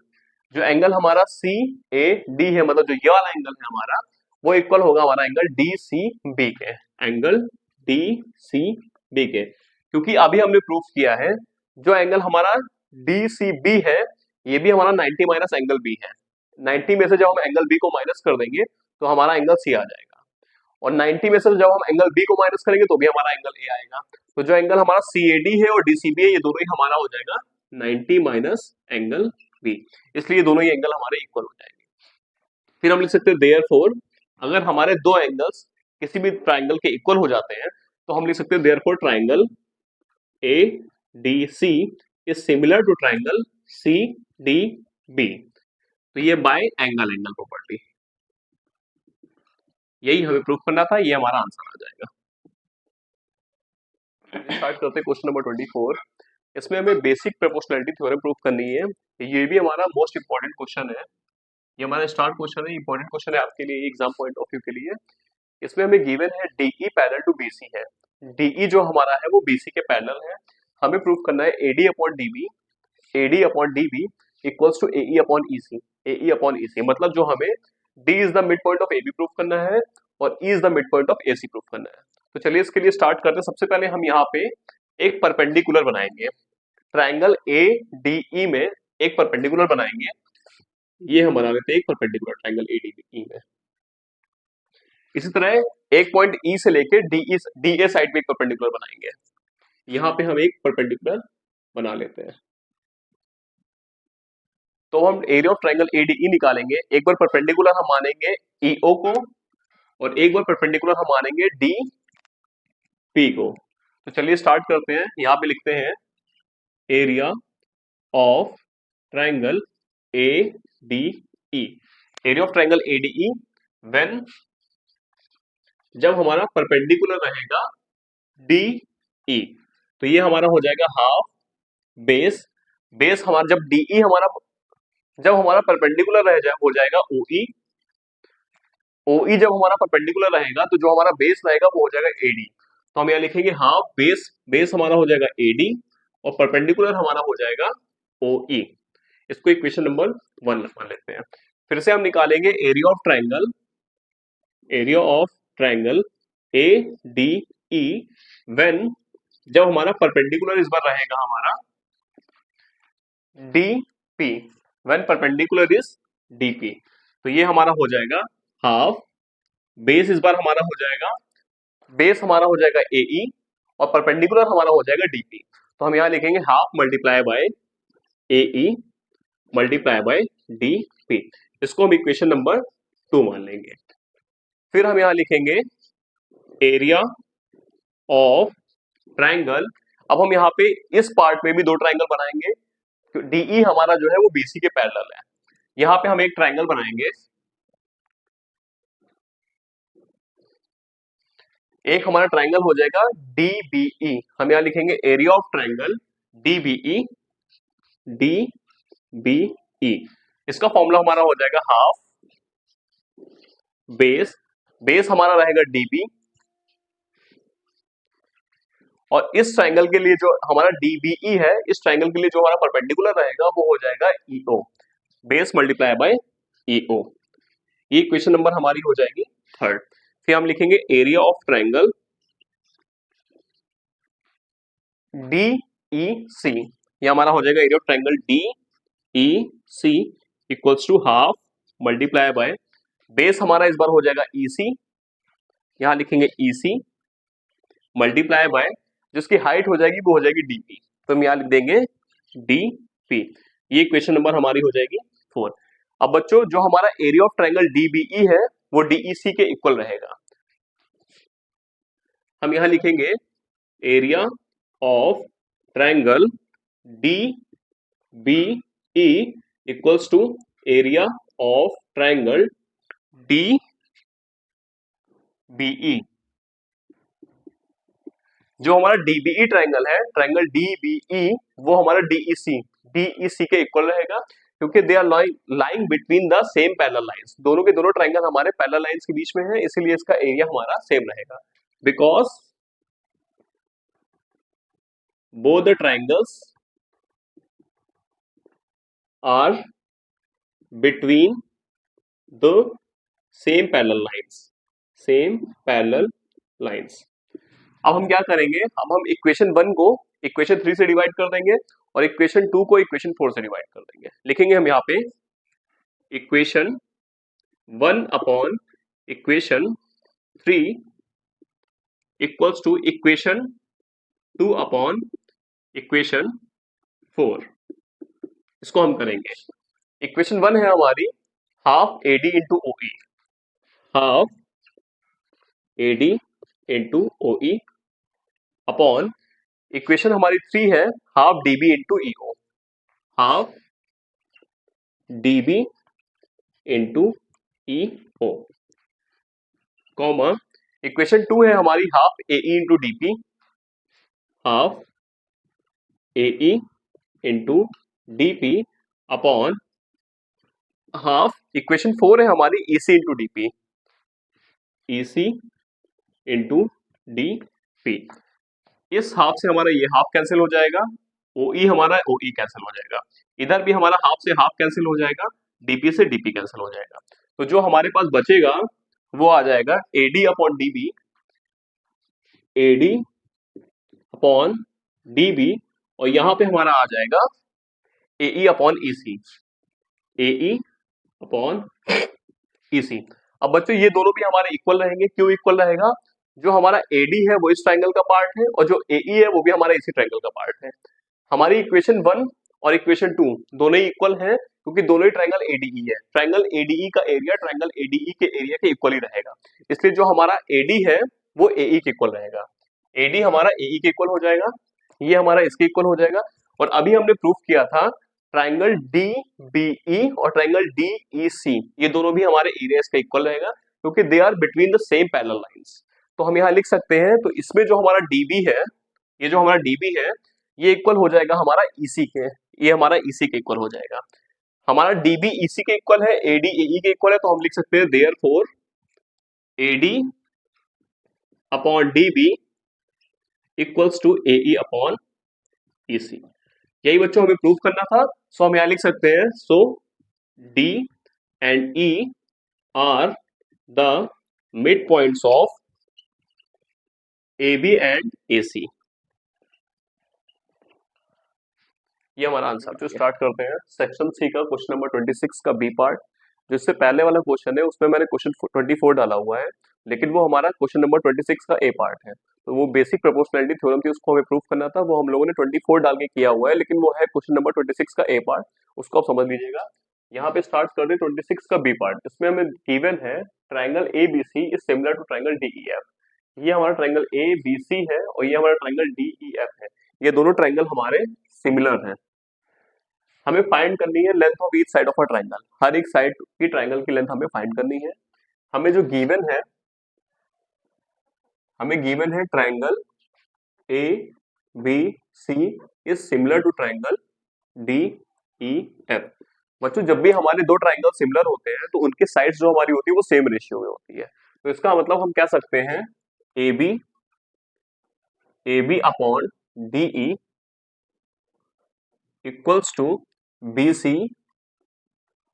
Speaker 1: जो एंगल हमारा सी ए डी है, मतलब जो ये वाला एंगल है हमारा, वो इक्वल होगा हमारा एंगल डी सी बी के, एंगल डी सी बी के। क्योंकि अभी हमने प्रूफ किया है जो एंगल हमारा डी सी बी है, ये भी हमारा 90 माइनस एंगल बी है। 90 में से जब हम एंगल बी को माइनस कर देंगे तो हमारा एंगल सी आ जाएगा, और 90 में से जब हम एंगल बी को माइनस करेंगे तो भी हमारा एंगल ए आएगा। तो जो एंगल हमारा सी ए डी है और डी सी बी है, ये दोनों ही हमारा हो जाएगा 90 माइनस एंगल बी, इसलिए दोनों ही एंगल हमारे इक्वल हो जाएंगे। फिर हम लिख सकते हैं देयरफॉर, अगर हमारे दो एंगल्स किसी भी ट्राइंगल के इक्वल हो जाते हैं तो हम लिख सकते हैं therefore triangle A D C is similar to triangle C D B. तो ये बाय एंगल प्रॉपर्टी, यही हमें प्रूफ करना था, ये हमारा आंसर आ जाएगा। स्टार्ट करते हैं क्वेश्चन नंबर 24। इसमें हमें बेसिक प्रोपोर्शनैलिटी थ्योरम प्रूफ करनी है, ये भी हमारा मोस्ट इंपॉर्टेंट क्वेश्चन है, ये हमारा स्टार्ट क्वेश्चन है, इंपॉर्टेंट क्वेश्चन है आपके लिए एग्जाम पॉइंट ऑफ व्यू के लिए। इसमें हमें गिवन है डीई पैरेलल टू बीसी है, डीई जो हमारा है वो बीसी के पैरेलल है, हमें प्रूफ करना है AD upon DB, AD upon DB equals to AE upon EC, AE upon EC, मतलब जो हमें D is the mid point of AB proof करना है और E is the mid point of AC proof करना है। तो चलिए इसके लिए स्टार्ट करते हैं। सबसे पहले हम यहाँ पे एक परपेंडिकुलर बनाएंगे, ट्राइंगल ए डी ई में एक परपेंडिकुलर बनाएंगे, ये हम बना लेते हैं एक perpendicular triangle A D E में। इसी तरह एक पॉइंट ई से लेके डी ए साइड में एक परपेंडिकुलर बनाएंगे, यहाँ पे हम एक परपेंडिकुलर बना लेते हैं। तो हम एरिया ऑफ ट्राइंगल एडीई निकालेंगे, एक बार परपेंडिकुलर हम मानेंगे ईओ को और एक बार परपेंडिकुलर हम मानेंगे डी पी को। तो चलिए स्टार्ट करते हैं। यहाँ पे लिखते हैं area of triangle A D E. Area of triangle A D E when, जब हमारा परपेंडिकुलर रहेगा डी ई। तो ये हमारा हो जाएगा हाफ बेस, बेस हमारा जब डी ई हमारा, जब हमारा परपेंडिकुलर रह जाए हो जाएगा ओ ई। ओ ई जब हमारा परपेंडिकुलर रहेगा तो जो हमारा बेस रहेगा वो हो जाएगा ए डी। तो हम यहाँ लिखेंगे हाफ बेस, बेस हमारा हो जाएगा ए डी और परपेंडिकुलर हमारा हो जाएगा ओ ई। इसको इक्वेशन नंबर 1 मान लेते हैं। फिर से हम निकालेंगे area of triangle, area of triangle A D E when, जब हमारा परपेंडिकुलर इस बार रहेगा हमारा D P, when perpendicular is D P. तो ये हमारा हो जाएगा हाफ बेस, इस बार हमारा हो जाएगा, बेस हमारा हो जाएगा ए ई और परपेंडिकुलर हमारा हो जाएगा डी पी। तो हम यहाँ लिखेंगे half multiply bye A E multiply by D P. इसको हम इक्वेशन नंबर 2 मान लेंगे। फिर हम यहाँ लिखेंगे एरिया ऑफ ट्राइंगल। अब हम यहाँ पे इस पार्ट में भी दो ट्राइंगल बनाएंगे। डीई हमारा जो है वो बीसी के पैरेलल है। यहाँ पे हम एक ट्राइंगल बनाएंगे, एक हमारा ट्राइंगल हो जाएगा डीबीई। हम यहाँ लिखेंगे area of triangle DBE, DBE. इसका फॉर्मूला हमारा हो जाएगा हाफ बेस, बेस हमारा रहेगा डीबी और इस ट्राइंगल के लिए जो हमारा डीबीई है, इस ट्राइंगल के लिए जो हमारा परपेंडिकुलर रहेगा वो हो जाएगा EO, base multiply by EO. ये इक्वेशन नंबर हमारी हो जाएगी 3rd। फिर हम लिखेंगे area of triangle D E C. ये हमारा हो जाएगा area of triangle D E C equals to half multiply by, base हमारा इस बार हो जाएगा ई सी, यहां लिखेंगे ई सी मल्टीप्लाई बाय, जिसकी हाइट हो जाएगी वो हो जाएगी डीपी। तो हम यहां लिख देंगे डीपी। ये इक्वेशन नंबर हमारी हो जाएगी 4। अब बच्चों जो हमारा एरिया ऑफ ट्राइंगल डीबीई है वो डीईसी के इक्वल रहेगा। हम यहां लिखेंगे area of triangle D B E equals to area of triangle D BE. जो हमारा डीबीई ट्राइंगल है, ट्राइंगल डीबीई, वो हमारा डीईसी के इक्वल रहेगा, क्योंकि they are lying between the same parallel lines. दोनों के दोनों ट्राइंगल हमारे पैरेलल लाइंस के बीच में है, इसीलिए इसका एरिया हमारा सेम रहेगा। Because both the triangles are between the same parallel lines, same parallel lines। अब हम क्या करेंगे, अब हम इक्वेशन 1 को इक्वेशन 3 से डिवाइड कर देंगे और इक्वेशन 2 को इक्वेशन 4 से डिवाइड कर देंगे। लिखेंगे हम यहाँ पे equation 1 upon equation 3 equals to equation 2 upon equation 4। इसको हम करेंगे, इक्वेशन 1 है हमारी half AD into O E, half AD into O E upon equation हमारी 3 है half DB into EO, half DB into EO, comma equation 2 है हमारी half AE into DP, half AE into DP upon half equation 4 है हमारी EC into DP, EC into DP. इस half से हमारा ये हाफ कैंसिल हो जाएगा, ओई हमारा ओई कैंसिल हो जाएगा, इधर भी हमारा हाफ से हाफ कैंसिल हो जाएगा, डीपी से डीपी कैंसिल हो जाएगा। तो जो हमारे पास बचेगा वो आ जाएगा AD upon DB, AD upon DB, और यहां पे हमारा आ जाएगा AE upon EC, AE upon EC. अब बच्चों ये दोनों भी हमारे इक्वल रहेंगे। क्यों इक्वल रहेगा, जो हमारा एडी है वो इस ट्राइंगल का पार्ट है और जो एई है वो भी हमारा इसी ट्राइंगल का पार्ट है। हमारी इक्वेशन 1 और इक्वेशन 2 दोनों ही इक्वल हैं, क्योंकि दोनों ही ट्रायंगल एडीई है। ट्रायंगल एडीई का एरिया ट्रायंगल एडीई के एरिया के इक्वल ही रहेगा, इसलिए जो हमारा एडी है वो एई के इक्वल रहेगा। एडी हमारा एई के इक्वल हो जाएगा, ये हमारा इसके इक्वल हो जाएगा। और अभी हमने प्रूफ किया था ट्रायंगल डी बीई और ट्रायंगल डी सी, ये दोनों भी हमारे एरियाज का इक्वल रहेगा क्योंकि they are between the same parallel lines. तो हम यहाँ लिख सकते हैं, तो इसमें जो हमारा डीबी है, ये जो हमारा डीबी है ये इक्वल हो जाएगा हमारा ईसी के, ये हमारा ईसी के इक्वल हो जाएगा। हमारा डीबी ईसी के इक्वल है, एडी एई के इक्वल है, तो हम लिख सकते हैं therefore AD upon DB equals to AE upon EC. यही बच्चों हमें प्रूव करना था। सो हम यहाँ लिख सकते हैं, so D and E are the mid points of AB and AC। ये हमारा आंसर। जो स्टार्ट करते हैं सेक्शन सी का क्वेश्चन नंबर 26 का बी पार्ट। जिससे पहले वाला क्वेश्चन है उसमें मैंने क्वेश्चन 24 डाला हुआ है, लेकिन वो हमारा क्वेश्चन नंबर 26 का ए पार्ट है। तो वो बेसिक प्रोपोर्शनैलिटी थ्योरम थी, उसको हमें प्रूफ करना था, वो हम लोगों ने 24 डाल के किया हुआ है, लेकिन वो है क्वेश्चन नंबर 26 का ए पार्ट, उसको आप समझ लीजिएगा। यहाँ पे स्टार्ट कर दे 26 का बी पार्ट। इसमें हमें गिवन है triangle ABC is similar to triangle DEF। ये हमारा ट्राइंगल ABC है और ये हमारा ट्राइंगल DEF है। ये दोनों ट्राइंगल हमारे सिमिलर हैं। हमें फाइंड करनी है length of each side of a triangle. हर एक साइड की ट्राइंगल की लेंथ हमें फाइंड करनी है। हमें जो गिवन है, हमें गिवन है triangle ABC is similar to triangle DEF। बच्चों जब भी हमारे दो ट्राइंगल सिमिलर होते हैं तो उनके साइड्स जो हमारी होती है वो सेम रेशियो में होती है। तो इसका मतलब हम कह सकते हैं AB upon DE equals to BC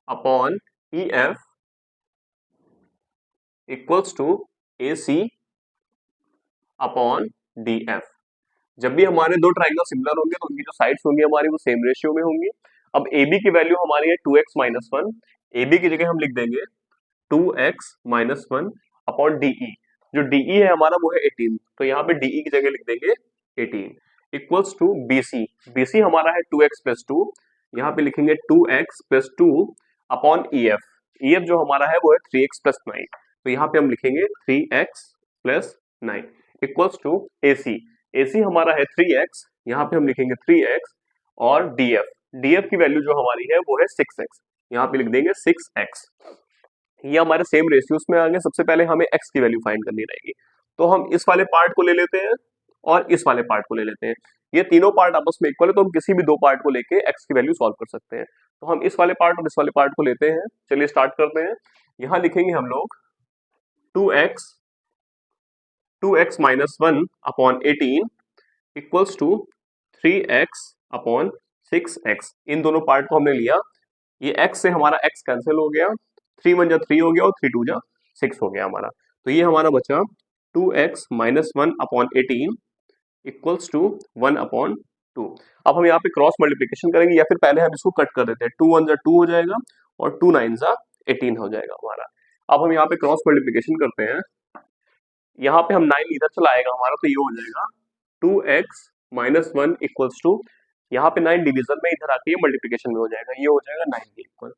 Speaker 1: upon EF equals to AC upon DF। जब भी हमारे दो ट्राइंगल सिमिलर होंगे तो उनकी जो साइड्स होंगी हमारी वो सेम रेशियो में होंगी। अब AB की वैल्यू हमारी है 2x माइनस 1। AB की जगह हम लिख देंगे 2x माइनस 1 अपॉन DE। जो DE है हमारा वो है 18, तो यहाँ पे DE की जगह लिख देंगे 18 इक्वल्स टू BC। BC हमारा है 2x प्लस 2, यहाँ पे लिखेंगे 2x plus 2 upon EF। EF जो हमारा है वो है 3x प्लस 9, तो यहाँ पे हम लिखेंगे 3x plus 9 equals to AC। AC हमारा है 3x, यहाँ पे हम लिखेंगे 3x और DF की वैल्यू जो हमारी है वो है 6x, यहाँ पे लिख देंगे 6x। ये हमारे सेम रेशियोस में आ गए। सबसे पहले हमें x की वैल्यू फाइंड करनी रहेगी, तो हम इस वाले पार्ट को ले लेते हैं और इस वाले पार्ट को ले लेते हैं। ये तीनों पार्ट आपस में इक्वल है, तो हम किसी भी दो पार्ट को लेके x की वैल्यू सॉल्व कर सकते हैं। तो हम इस वाले पार्ट और इस वाले पार्ट को लेते हैं। चलिए स्टार्ट करते हैं। यहाँ लिखेंगे हम लोग 2x minus 1 upon 18 equals to 3x upon 6x। इन दोनों पार्ट को हमने लिया, ये x से हमारा x कैंसिल हो गया, 3 1 जा 3 हो गया और 3 2 जा 6 हो गया हमारा। तो ये हमारा बचा 2x minus 1 upon 18 equals to 1 upon 2। अब हम यहाँ पे क्रॉस मल्टीप्लिकेशन करेंगे, या फिर पहले हम इसको कट कर देते हैं। 2 1 जा 2 हो जाएगा और 2 9 जा 18 हो जाएगा हमारा। अब हम यहाँ पे क्रॉस मल्टीप्लिकेशन करते हैं। यहाँ पे हम 9 इधर चला आएगा हमारा, तो ये हो जाएगा 2x माइनस 1 इक्वल्स टू, यहाँ पे 9 डिवीजन में इधर आके ये मल्टीप्लिकेशन में हो जाएगा, ये हो जाएगा 9 के इक्वल।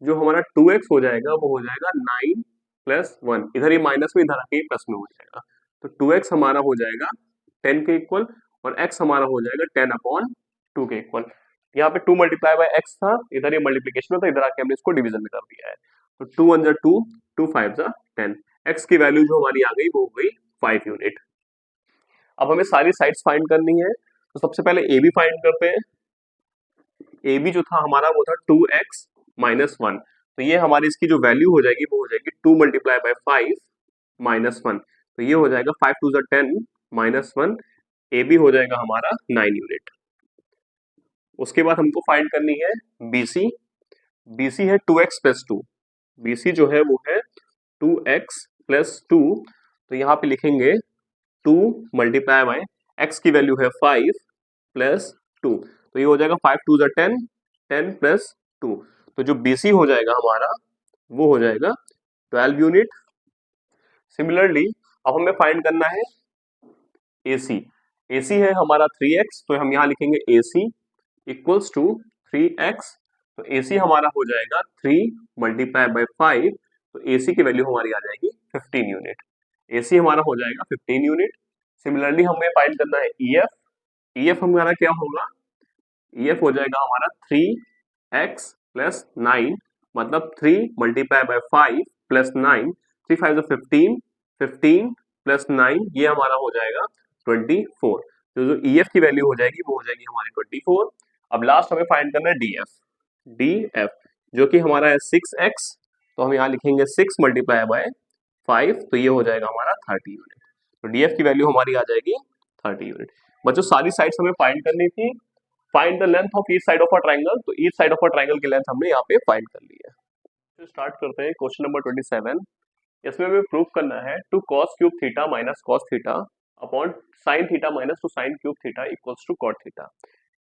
Speaker 1: जो हमारा 2x हो जाएगा वो हो जाएगा 9 प्लस 1, इधर ये माइनस में इधर आके प्लस में हो जाएगा, तो 2x हमारा हो जाएगा 10 के इक्वल और x हमारा हो जाएगा 10 अपॉन 2 के इक्वल। यहाँ पे 2 मल्टीप्लाई बाय x था, इधर ये मल्टीप्लिकेशन में था, इधर आके हमने इसको डिवीजन में कर दिया है। तो 2 1 जा 2, 2 5 जा 10, x की वैल्यू जो हमारी आ गई वो हो गई 5 यूनिट। अब हमें सारी साइड्स फाइंड करनी है, तो सबसे पहले AB फाइंड करते हैं। AB जो था हमारा वो था 2x माइनस 1, तो ये हमारी इसकी जो वैल्यू हो जाएगी वो हो जाएगी 2 मल्टीप्लाई बाय 5 माइनस 1, तो ये हो जाएगा 5 2 जा 10 माइनस 1। AB हो जाएगा हमारा 9 यूनिट। उसके बाद हमको फाइंड करनी है BC। BC है 2x प्लस 2, BC जो है वो है 2x प्लस 2, तो यहाँ पे लिखेंगे 2 मल्टीप्लाई बाय x की वैल्यू है 5 प्लस 2, तो ये हो जाएगा 5 2 जा 10, 10 प्लस 2, तो जो BC हो जाएगा हमारा वो हो जाएगा 12 यूनिट। सिमिलरली अब हमें फाइंड करना है AC। AC है हमारा 3x, तो हम यहाँ लिखेंगे AC इक्वल्स टू 3x तो AC हमारा हो जाएगा 3 मल्टीप्लाई बाय 5, तो AC की वैल्यू हमारी आ जाएगी 15 यूनिट। AC हमारा हो जाएगा 15 यूनिट। सिमिलरली हमें फाइंड करना है EF। EF हमारा क्या होगा? EF हो जाएगा हमारा 3x प्लस 9, मतलब 3 मल्टीप्लाई बाय 5 प्लस 9, 3 5 15, 15 प्लस 9, ये हमारा हो जाएगा 24। तो जो EF की वैल्यू हो जाएगी वो हो जाएगी हमारी 24। अब लास्ट हमें फाइंड करना है DF। DF जो कि हमारा है 6x, तो हम यहाँ लिखेंगे 6 मल्टीप्लाई बाय 5, तो ये हो जाएगा हमारा 30 यूनिट। तो DF की वैल्यू हमारी आ जाएगी 30 यूनिट। बच्चों सारी साइड्स हमें फाइंड करनी थी। Find the length of each side of a triangle, तो each side of a triangle की लेंथ हमने यहाँ पे फाइंड कर ली है। तो स्टार्ट करते हैं क्वेश्चन नंबर 27। इसमें हमें प्रूव करना है two cos cube theta minus cos theta upon sine theta minus two sine cube theta equals to cot theta.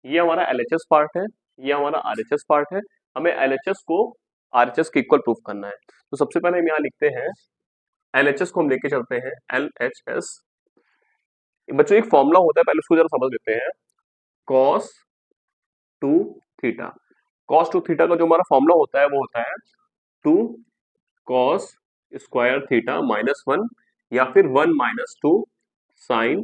Speaker 1: ये हमारा LHS पार्ट है, ये हमारा RHS पार्ट है। हमें LHS को RHS के इक्वल प्रूव करना है। तो सबसे पहले हम यहाँ लिखते हैं LHS को हम लेके चलते हैं LHS। बच्चों एक फॉर्मूला होता है, पहले उसको जरा समझ लेते हैं। Cos two theta, cos two theta का जो हमारा फॉर्मूला होता है वो होता है 2 कॉस स्क्वायर थीटा माइनस 1, या फिर 1 माइनस 2 साइन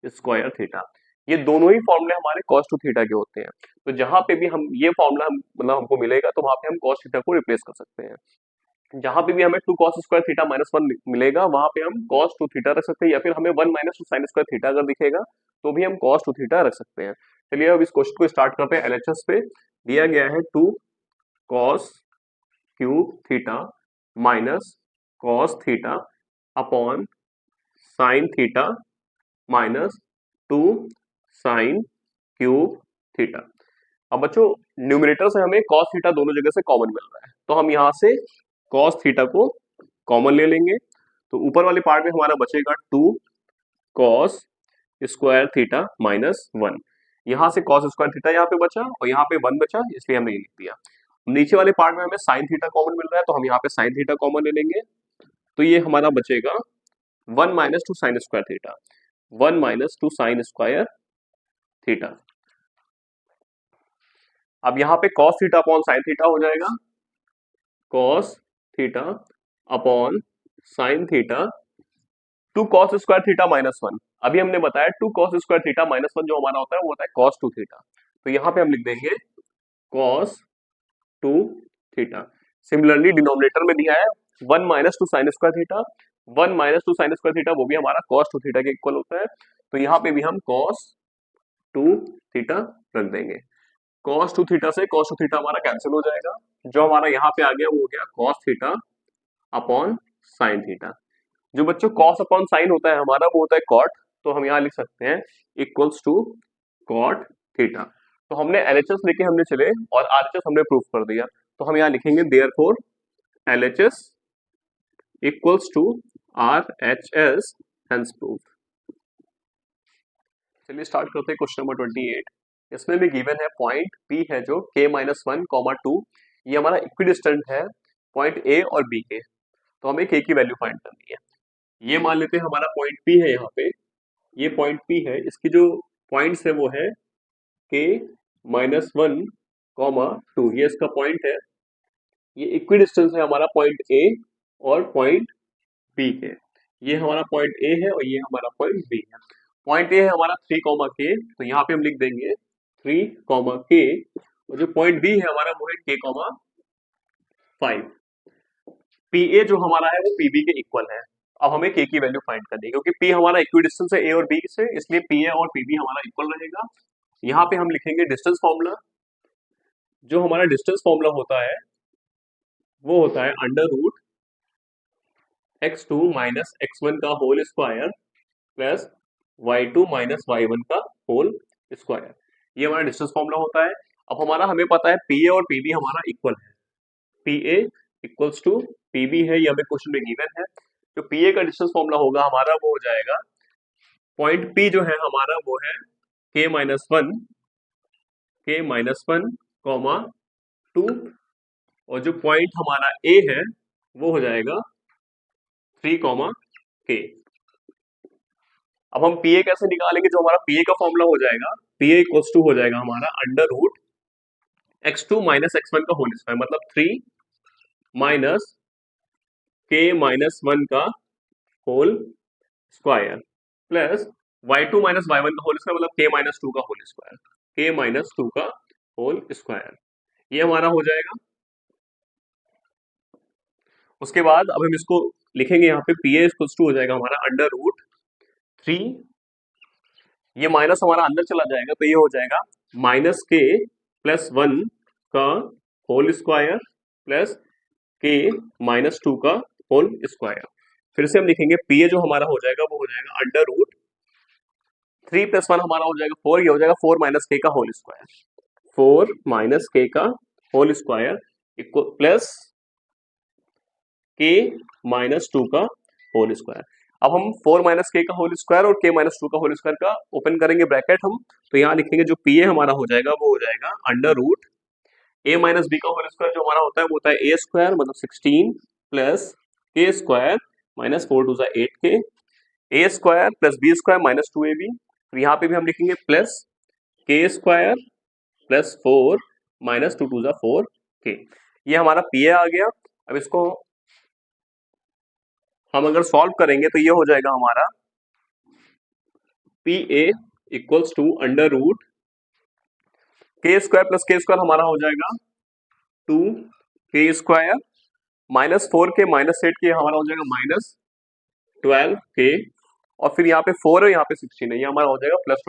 Speaker 1: स्क्वायर थीटा। ये दोनों ही फॉर्मूले हमारे कॉस टू थीटा के होते हैं। तो जहां पे भी हम ये फॉर्मूला मतलब हमको मिलेगा तो वहां पे हम कॉस थीटा को रिप्लेस कर सकते हैं। जहां पे भी हमें 2 cos स्क्वायर थीटा माइनस 1 मिलेगा वहां पे हम cos 2 थीटा रख सकते हैं, या फिर हमें 1 माइनस 2 साइन स्क्वायर थीटा अगर दिखेगा तो भी हम cos 2 थीटा रख सकते हैं। चलिए अब इस क्वेश्चन को स्टार्ट करते हैं। LHS पे दिया गया है 2 cos cube theta minus cos theta upon sine theta minus 2 sign cube theta. अब बच्चों न्यूमरेटर से हमें cos थीटा दोनों जगह से कॉमन मिल रहा है, तो हम यहाँ से cos थीटा को कॉमन ले लेंगे। तो ऊपर वाले पार्ट में हमारा बचेगा 2 cos स्क्वायर थीटा माइनस 1। यहाँ से cos स्क्वायर थीटा यहाँ पे बचा और यहाँ पे 1 बचा, इसलिए हमने ये लिख दिया। नीचे वाले पार्ट में हमें साइन थीटा कॉमन मिल रहा है, तो हम यहाँ पे साइन थीटा कॉमन ले लेंगे। तो ये हमारा बचेगा 1 minus 2 sine square theta, 1 minus 2 sine square theta. अब यहाँ पे cos theta upon sine theta हो जाएगा, cos theta upon sine theta 2 cos square theta minus 1। अभी हमने बताया 2 cos स्क्वायर थीटा माइनस 1 जो हमारा होता है वो होता है cos 2 थीटा। तो यहाँ पे हम लिख देंगे cos 2 थीटा। सिमिलरली डिनोमिनेटर में दिया है 1 minus 2 sine square theta, 1 minus 2 sine square theta वो भी हमारा cos 2 थीटा के इक्वल होता है। तो यहाँ पे भी हम cos 2 थीटा रख देंगे। cos 2 थीटा से cos 2 थीटा हमारा कैंसिल हो जाएगा। जो हमारा यहाँ पे आ गया वो हो गया cos theta upon sine theta. जो बच्चों cos अपॉन साइन होता है हमारा वो होता है cot, तो हम यहाँ लिख सकते हैं इक्वल्स टू cot थीटा। तो हमने LHS लेके हमने चले और RHS हमने प्रूफ कर दिया, तो हम यहाँ लिखेंगे therefore LHS equals to RHS hence proof. चलिए स्टार्ट करते हैं क्वेश्चन नंबर 28। इसमें भी गिवन है पॉइंट P है जो k-1, 2, ये हमारा इक्विडिस्टेंट है पॉइंट A और B के। तो हमें k की वैल्यू फाइंड करनी है। ये मान लेते हैं हमारा पॉइंट P है, यहाँ पे ये पॉइंट P है, इसकी जो पॉइंट्स है वो है k-1, 2, ये इसका पॉइंट है। ये इक्विडिस्टेंस है हमारा पॉइंट A और पॉइंट B के। ये हमारा पॉइंट A है और ये हमारा पॉइंट B है। पॉइंट A है हमारा 3, k, तो यहाँ पे हम लिख देंगे 3, k, और जो पॉइंट B है हमारा वो है k, 5। PA जो हमारा है वो PB के इक्वल है। अब हमें k की वैल्यू फाइंड करनी है, क्योंकि P हमारा इक्विडिस्टेंस है A और B से, इसलिए PA और PB हमारा इक्वल रहेगा। यहाँ पे हम लिखेंगे डिस्टेंस फॉर्मूला। जो हमारा डिस्टेंस फॉर्मूला होता है वो होता है under root x2 minus x1 का whole square plus y2 minus y1 का होल स्क्वायर। ये हमारा डिस्टेंस फॉर्मूला होता है। अब हमें पता है PA और PB हमारा इक्वल है, PA इक्वल्स टू PB है, ये हमें क्वेश्चन में गिवन है। जो PA का डिस्टेंस फॉर्मूला होगा हमारा वो हो जाएगा, पॉइंट P जो है हमारा वो है k-1, कॉमा 2, और जो पॉइंट हमारा A है वो हो जाएगा 3, k। अब हम PA कैसे निकालेंगे? जो हमारा PA का फॉर्मूला हो जाएगा, PA इक्वल्स टू हो जाएगा हमारा under root x2 minus x1 का होल स्क्वायर, मतलब 3 माइनस k माइनस 1 का whole square plus y2 minus y1 का होल स्क्वायर, मतलब k माइनस 2 का होल स्क्वायर, k माइनस 2 का होल स्क्वायर, ये हमारा हो जाएगा। उसके बाद अब हम इसको लिखेंगे यहाँ पे पी ए इक्वल्स टू हो जाएगा हमारा अंडर रूट 3, ये माइनस हमारा अंदर चला जाएगा तो ये हो जाएगा माइनस के प्लस 1 का होल स्क्वायर प्लस के माइनस 2 का होल स्क्वायर। फिर से हम लिखेंगे पी ए जो हमारा हो जाएगा वो हो जाएगा अंडर रूट 3 प्लस 1 हमारा हो जाएगा 4, ये हो जाएगा 4 माइनस के का होल स्क्वायर, 4 माइनस के का होल स्क्वायर इक्वल प्लस के माइनस 2 का होल स्क्वायर। अब हम 4 माइनस के का होल स्क्वायर और के माइनस 2 का होल स्क्वायर का ओपन करेंगे ब्रैकेट हम, तो यहाँ लिखेंगे जो पी ए हमारा हो जाएगा वो हो जाएगा अंडर रूट ए माइनस बी का होल स्क्वायर जो हमारा होता है वो होता है ए स्क्वायर, मतलब 16 plus K square minus 4 to 8 के, A square plus B square minus 2 A B, तो यहाँ पे भी हम लिखेंगे plus K square plus 4 minus 2 to 4 के, ये हमारा पी ए आ गया। अब इसको हम अगर सॉल्व करेंगे तो ये हो जाएगा हमारा P A equals to under root K square plus K square हमारा हो जाएगा 2 के स्क्वायर माइनस 4 के माइनस 8 के हमारा हो जाएगा माइनस 12 के, और फिर यहाँ पे 4 है यहाँ पे 16 है, ये हमारा हो जाएगा प्लस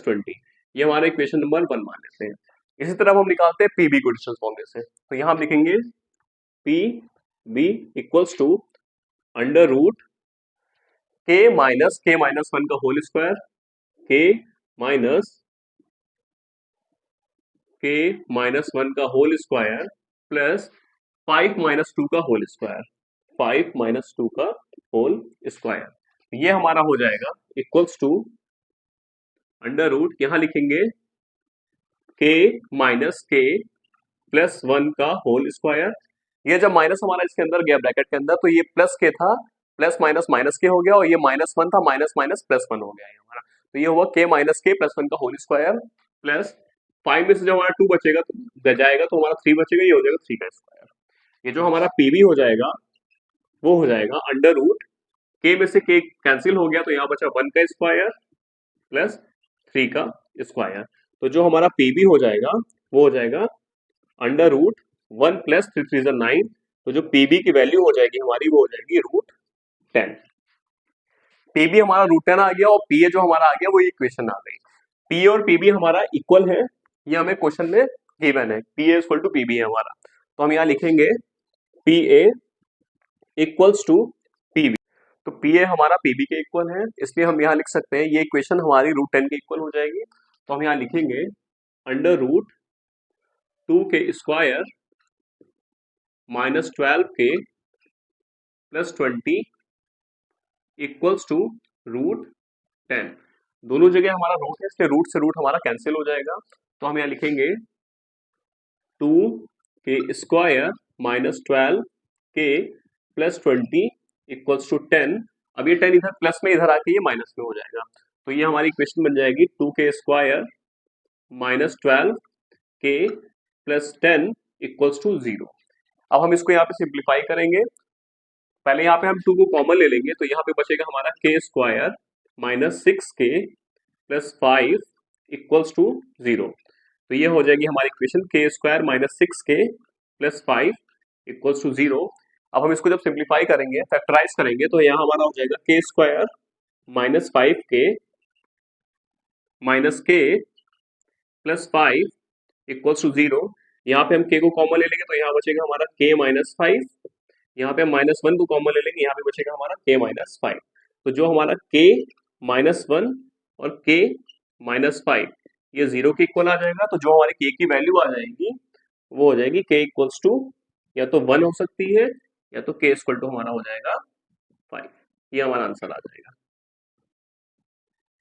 Speaker 1: 20, ये हमारा इक्वेशन नंबर 1 मान लेते हैं। इसी तरह हम निकालते हैं पी बी को डिस्टेंस फॉर्म में से, तो यहाँ हम लिखेंगे P B equals to under root K minus 1 का होल स्क्वायर, के माइनस 1 का होल स्क्वायर प्लस 5 माइनस 2 का होल स्क्वायर, 5 माइनस 2 का होल स्क्वायर, ये हमारा हो जाएगा इक्वल्स टू अंडर रूट, यहां लिखेंगे के माइनस के प्लस 1 का होल स्क्वायर, ये जब माइनस हमारा इसके अंदर गया ब्रैकेट के अंदर तो ये प्लस के था, प्लस माइनस माइनस के हो गया, और ये माइनस 1 था, माइनस माइनस प्लस 1 हो गया ये हमारा, तो ये हुआ के माइनस के प्लस 1 का होल स्क्वायर प्लस 5 में से जब हमारा 2 बचेगा तो जाएगा तो हमारा 3 बचेगा, ये हो जाएगा 3 का स्क्वायर। ये जो हमारा पीबी हो जाएगा वो हो जाएगा अंडर रूट के में से के कैंसिल हो गया तो यहाँ बचा 1 का स्क्वायर प्लस 3 का स्क्वायर, तो जो हमारा पीबी हो जाएगा वो हो जाएगा अंडर रूट 1 प्लस 3 3 9, तो जो पीबी की वैल्यू हो जाएगी हमारी वो हो जाएगी रूट 10। पीबी हमारा रूट 10 आ गया और पीए जो हमारा आ गया वो इक्वेशन आ गई। पीए और पीबी हमारा इक्वल है, ये हमें क्वेश्चन में गिवन है, पीए इक्वल टू पीबी है हमारा, तो हम यहाँ लिखेंगे पीए इक्वल्स टू पीबी, तो पीए हमारा पीबी के इक्वल है, इसलिए हम यहाँ लिख सकते हैं ये इक्वेशन हमारी रूट 10 के इक्वल हो जाएगी, तो हम यहाँ लिखेंगे अंडर रूट 2 के स्क्वायर माइनस 12 के प्लस 20 इक्वल्स टू रूट 10, दोनों जगह हमारा रूट है इसलिए रूट से रूट हमारा कैंसिल हो जाएगा, तो हम यहाँ लिखेंगे 2 के स्क्वायर माइनस 12 के प्लस 20 इक्वल्स टू 10, अब ये 10 इधर प्लस में इधर आके ये माइनस में हो जाएगा, तो ये हमारी इक्वेशन बन जाएगी 2 के स्क्वायर माइनस 12 के प्लस 10 इक्वल्स टू 0। अब हम इसको यहाँ पे सिंप्लीफाई करेंगे, पहले यहाँ पे हम 2 को कॉमन ले लेंगे, तो यहाँ पे बचेगा हमारा के स्क्वायर माइनस 6 के प्लस 5 इक्वल्स टू 0, तो ये हो जाएगी हमारी इक्वेशन के स्क्वायर माइनस 6 के प्लस 5 इक्वल्स टू 0। अब हम इसको जब सिंप्लीफाई करेंगे फैक्टराइज करेंगे तो यहाँ हमारा हो जाएगा के स्क्वायर माइनस 5 के माइनस के प्लस 5 इक्वल्स टू 0, यहाँ पे हम के को कॉमन ले लेंगे तो यहाँ बचेगा हमारा के माइनस 5, यहाँ पे हम माइनस 1 को कॉमन ले लेंगे, यहाँ पे बचेगा हमारा के माइनस 5, तो जो हमारा के माइनस 1 और के माइनस 5 ये 0 के इक्वल आ जाएगा, तो जो हमारे के की वैल्यू आ जाएगी वो हो जाएगी के इक्वल्स टू या तो 1 हो सकती है या तो के इक्वल टू हमारा हो जाएगा 5, ये हमारा आंसर आ जाएगा।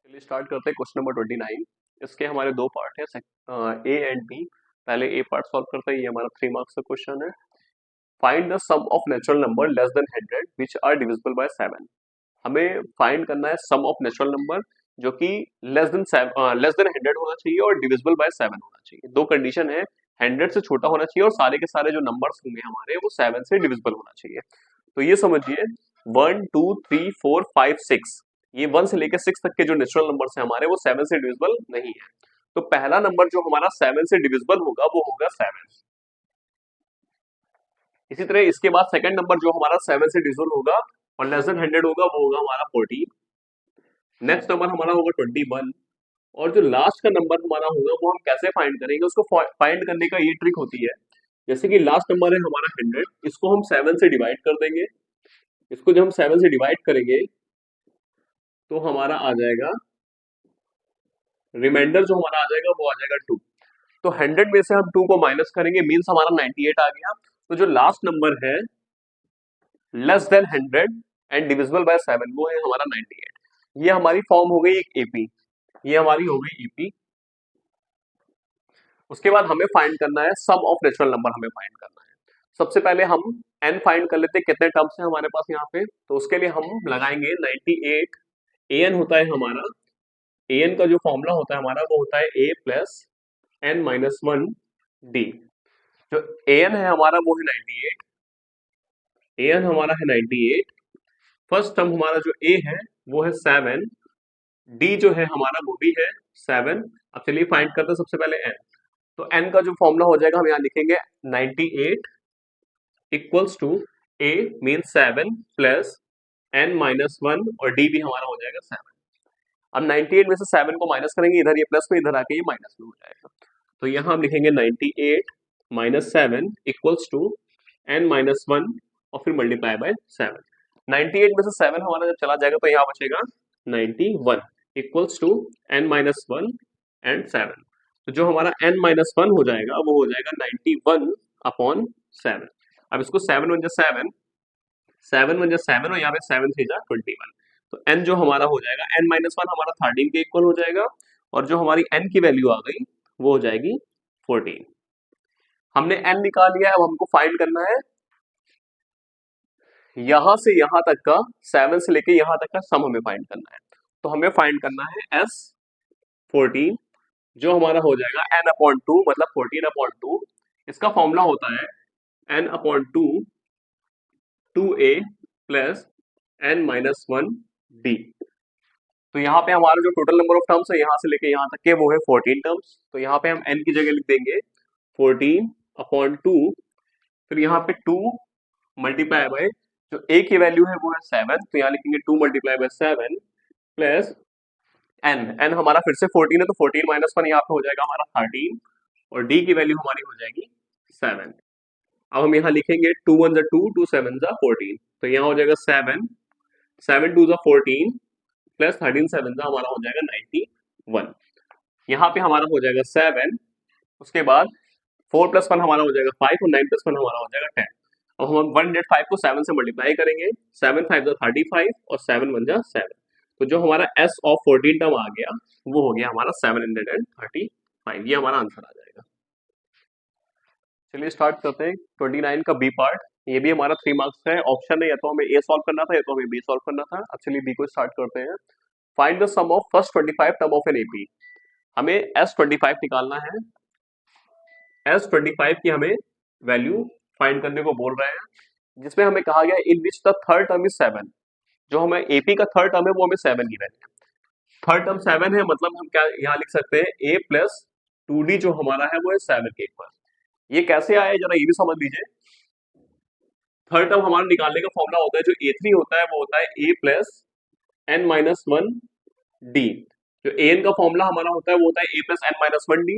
Speaker 1: चलिए स्टार्ट करते हैं क्वेश्चन नंबर 29, इसके हमारे दो पार्ट है ए एंड बी, पहले ए पार्ट सॉल्व करते हैं, ये हमारा 3 मार्क्स का क्वेश्चन है। Find the sum of natural number less than 100 which are divisible by 7, हमें फाइंड करना है सम ऑफ नेचुरल नंबर जो कि लेस देन 100 होना चाहिए और डिविजिबल बाय 7 होना चाहिए। दो कंडीशन है, 100 से छोटा होना चाहिए और सारे के सारे जो नंबर्स होंगे हमारे वो 7 से डिविजिबल होना चाहिए। तो ये समझिए 1 2 3 4 5 6, ये 1 से लेकर 6 तक के जो नेचुरल नंबर्स हैं हमारे वो 7 से डिविजिबल नहीं है। तो पहला नंबर जो हमारा 7 से डिविजिबल होगा वो होगा 7। इसी तरह इसके बाद सेकंड नंबर जो हमारा 7 से डिविजिबल होगा और लेस देन 100 होगा वो होगा हमारा 14। नेक्स्ट नंबर हमारा होगा 21। और जो लास्ट का नंबर हमारा होगा वो हम कैसे फाइंड करेंगे, उसको फाइंड करने का ये ट्रिक होती है। जैसे कि लास्ट नंबर है हमारा 100, इसको हम 7 से डिवाइड कर देंगे। इसको जब हम 7 से डिवाइड करेंगे तो हमारा आ जाएगा, रिमाइंडर जो हमारा आ जाएगा वो आ जाएगा 2। तो 100 में से हम 2 को माइनस करेंगे, मीन्स हमारा 98 आ गया। तो जो लास्ट नंबर है less than 100 and divisible by 7 वो है हमारा 98। ये हमारी फॉर्म हो गई एक एपी, ये हमारी हो गई ईपी। उसके बाद हमें फाइंड करना है सम ऑफ नेचुरल नंबर, हमें फाइंड करना है। सबसे पहले हम एन फाइंड कर लेते हैं, कितने टर्म्स हैं हमारे पास यहाँ पे। तो उसके लिए हम लगाएंगे 98। एन होता है हमारा, एन का जो फॉर्मूला होता है हमारा वो होता है A plus N minus one D. जो एन है हमारा वो है 98, एन हमारा है 98। फर्स्ट टर्म हमारा जो ए है वो है 7, डी जो है हमारा वो भी है 7। अब चलिए फाइंड करते हैं सबसे पहले एन। तो एन का जो फॉर्मूला हो जाएगा हम यहाँ लिखेंगे 98 equals to a mean 7 plus N minus one और डी भी हमारा हो जाएगा 7। अब 98 में से 7 को माइनस करेंगे, इधर ये प्लस में इधर आके ये माइनस में हो जाएगा। तो यहाँ हम लिखेंगे 98 minus 7 equals to N minus one और फिर मल्टीप्लाई बाय 7। 98 में से 7 हमारा जब चला जाएगा तो यहाँ बचेगा 91 equals to N minus one and 7। तो जो हमारा n माइनस वन हो जाएगा वो हो जाएगा 91 अपॉन 7। अब इसको 7 वन जा 7, 7 वन जा 7 और यहाँ पे 7 थ्री जा 21। तो n जो हमारा हो जाएगा n माइनस वन हमारा 13 के इक्वल हो जाएगा और जो हमारी n की वैल्यू आ गई वो हो जाएगी 14। हमने n निकाल लिया है, अब हमको फाइंड करना है यहां से यहां तक का, 7 से लेके यहां तक का सम हमें फाइंड करना है। तो हमें फाइंड करना है s 14 जो हमारा हो जाएगा n अपॉन टू, मतलब 14 अपॉन टू। इसका फॉर्मूला होता है n upon two 2a plus n minus one D. तो यहाँ पे हमारा जो टोटल नंबर ऑफ टर्म्स है यहाँ से लेके यहाँ तक के वो है 14 टर्म्स। तो यहाँ पे हम n की जगह लिख देंगे 14 अपॉन टू, फिर यहाँ पे 2 मल्टीप्लाई बाय जो a की वैल्यू है वो है 7, तो यहाँ लिखेंगे 2 मल्टीप्लाई बाय 7 प्लस n हमारा फिर से 14 है तो 14 माइनस वन यहाँ पे हो जाएगा हमारा 13 और d की वैल्यू हमारी हो जाएगी 7। अब हम यहाँ लिखेंगे 2 वन जा 2, 2 7 जा 14, तो यहाँ हो जाएगा 7, 7 2 जा 14 प्लस 13 7 जा हमारा हो जाएगा 91। यहाँ पे हमारा हो जाएगा 7, उसके बाद 4 प्लस वन हमारा हो जाएगा 5 और 9 प्लस वन हमारा हो जाएगा 10। अब हम 105 को 7 से मल्टीप्लाई करेंगे, 7 5 जा 35 और 7 1 जा 7। तो जो हमारा s ऑफ 14 टर्म आ गया वो हो गया हमारा 735। ये हमारा आंसर आ जाएगा। चलिए स्टार्ट करते हैं 29 का बी पार्ट। ये भी हमारा 3 मार्क्स है, ऑप्शन है या तो हमें ए सॉल्व करना था या तो हमें बी सॉल्व करना था। अब चलिए बी को स्टार्ट करते हैं। Find the sum of first 25 term of an AP. हमें S25 निकालना है। S25 की हमें वैल्यू फाइंड करने को बोल रहे हैं, जिसमें हमें कहा गया in which the third term is 7। जो हमें एपी का थर्ड टर्म है वो हमें 7 गिवन है। थर्ड टर्म 7 है, मतलब हम क्या यहाँ लिख सकते हैं a प्लस 2d जो हमारा है वो है 7 के इक्वल। ये कैसे आया जरा ये भी समझ लीजिए। थर्ड टर्म हमारा निकालने का फॉर्मूला होता है जो a3 होता है वो होता है a plus N minus one D. जो an का फॉर्मूला हमारा होता है वो होता है a plus N minus one D.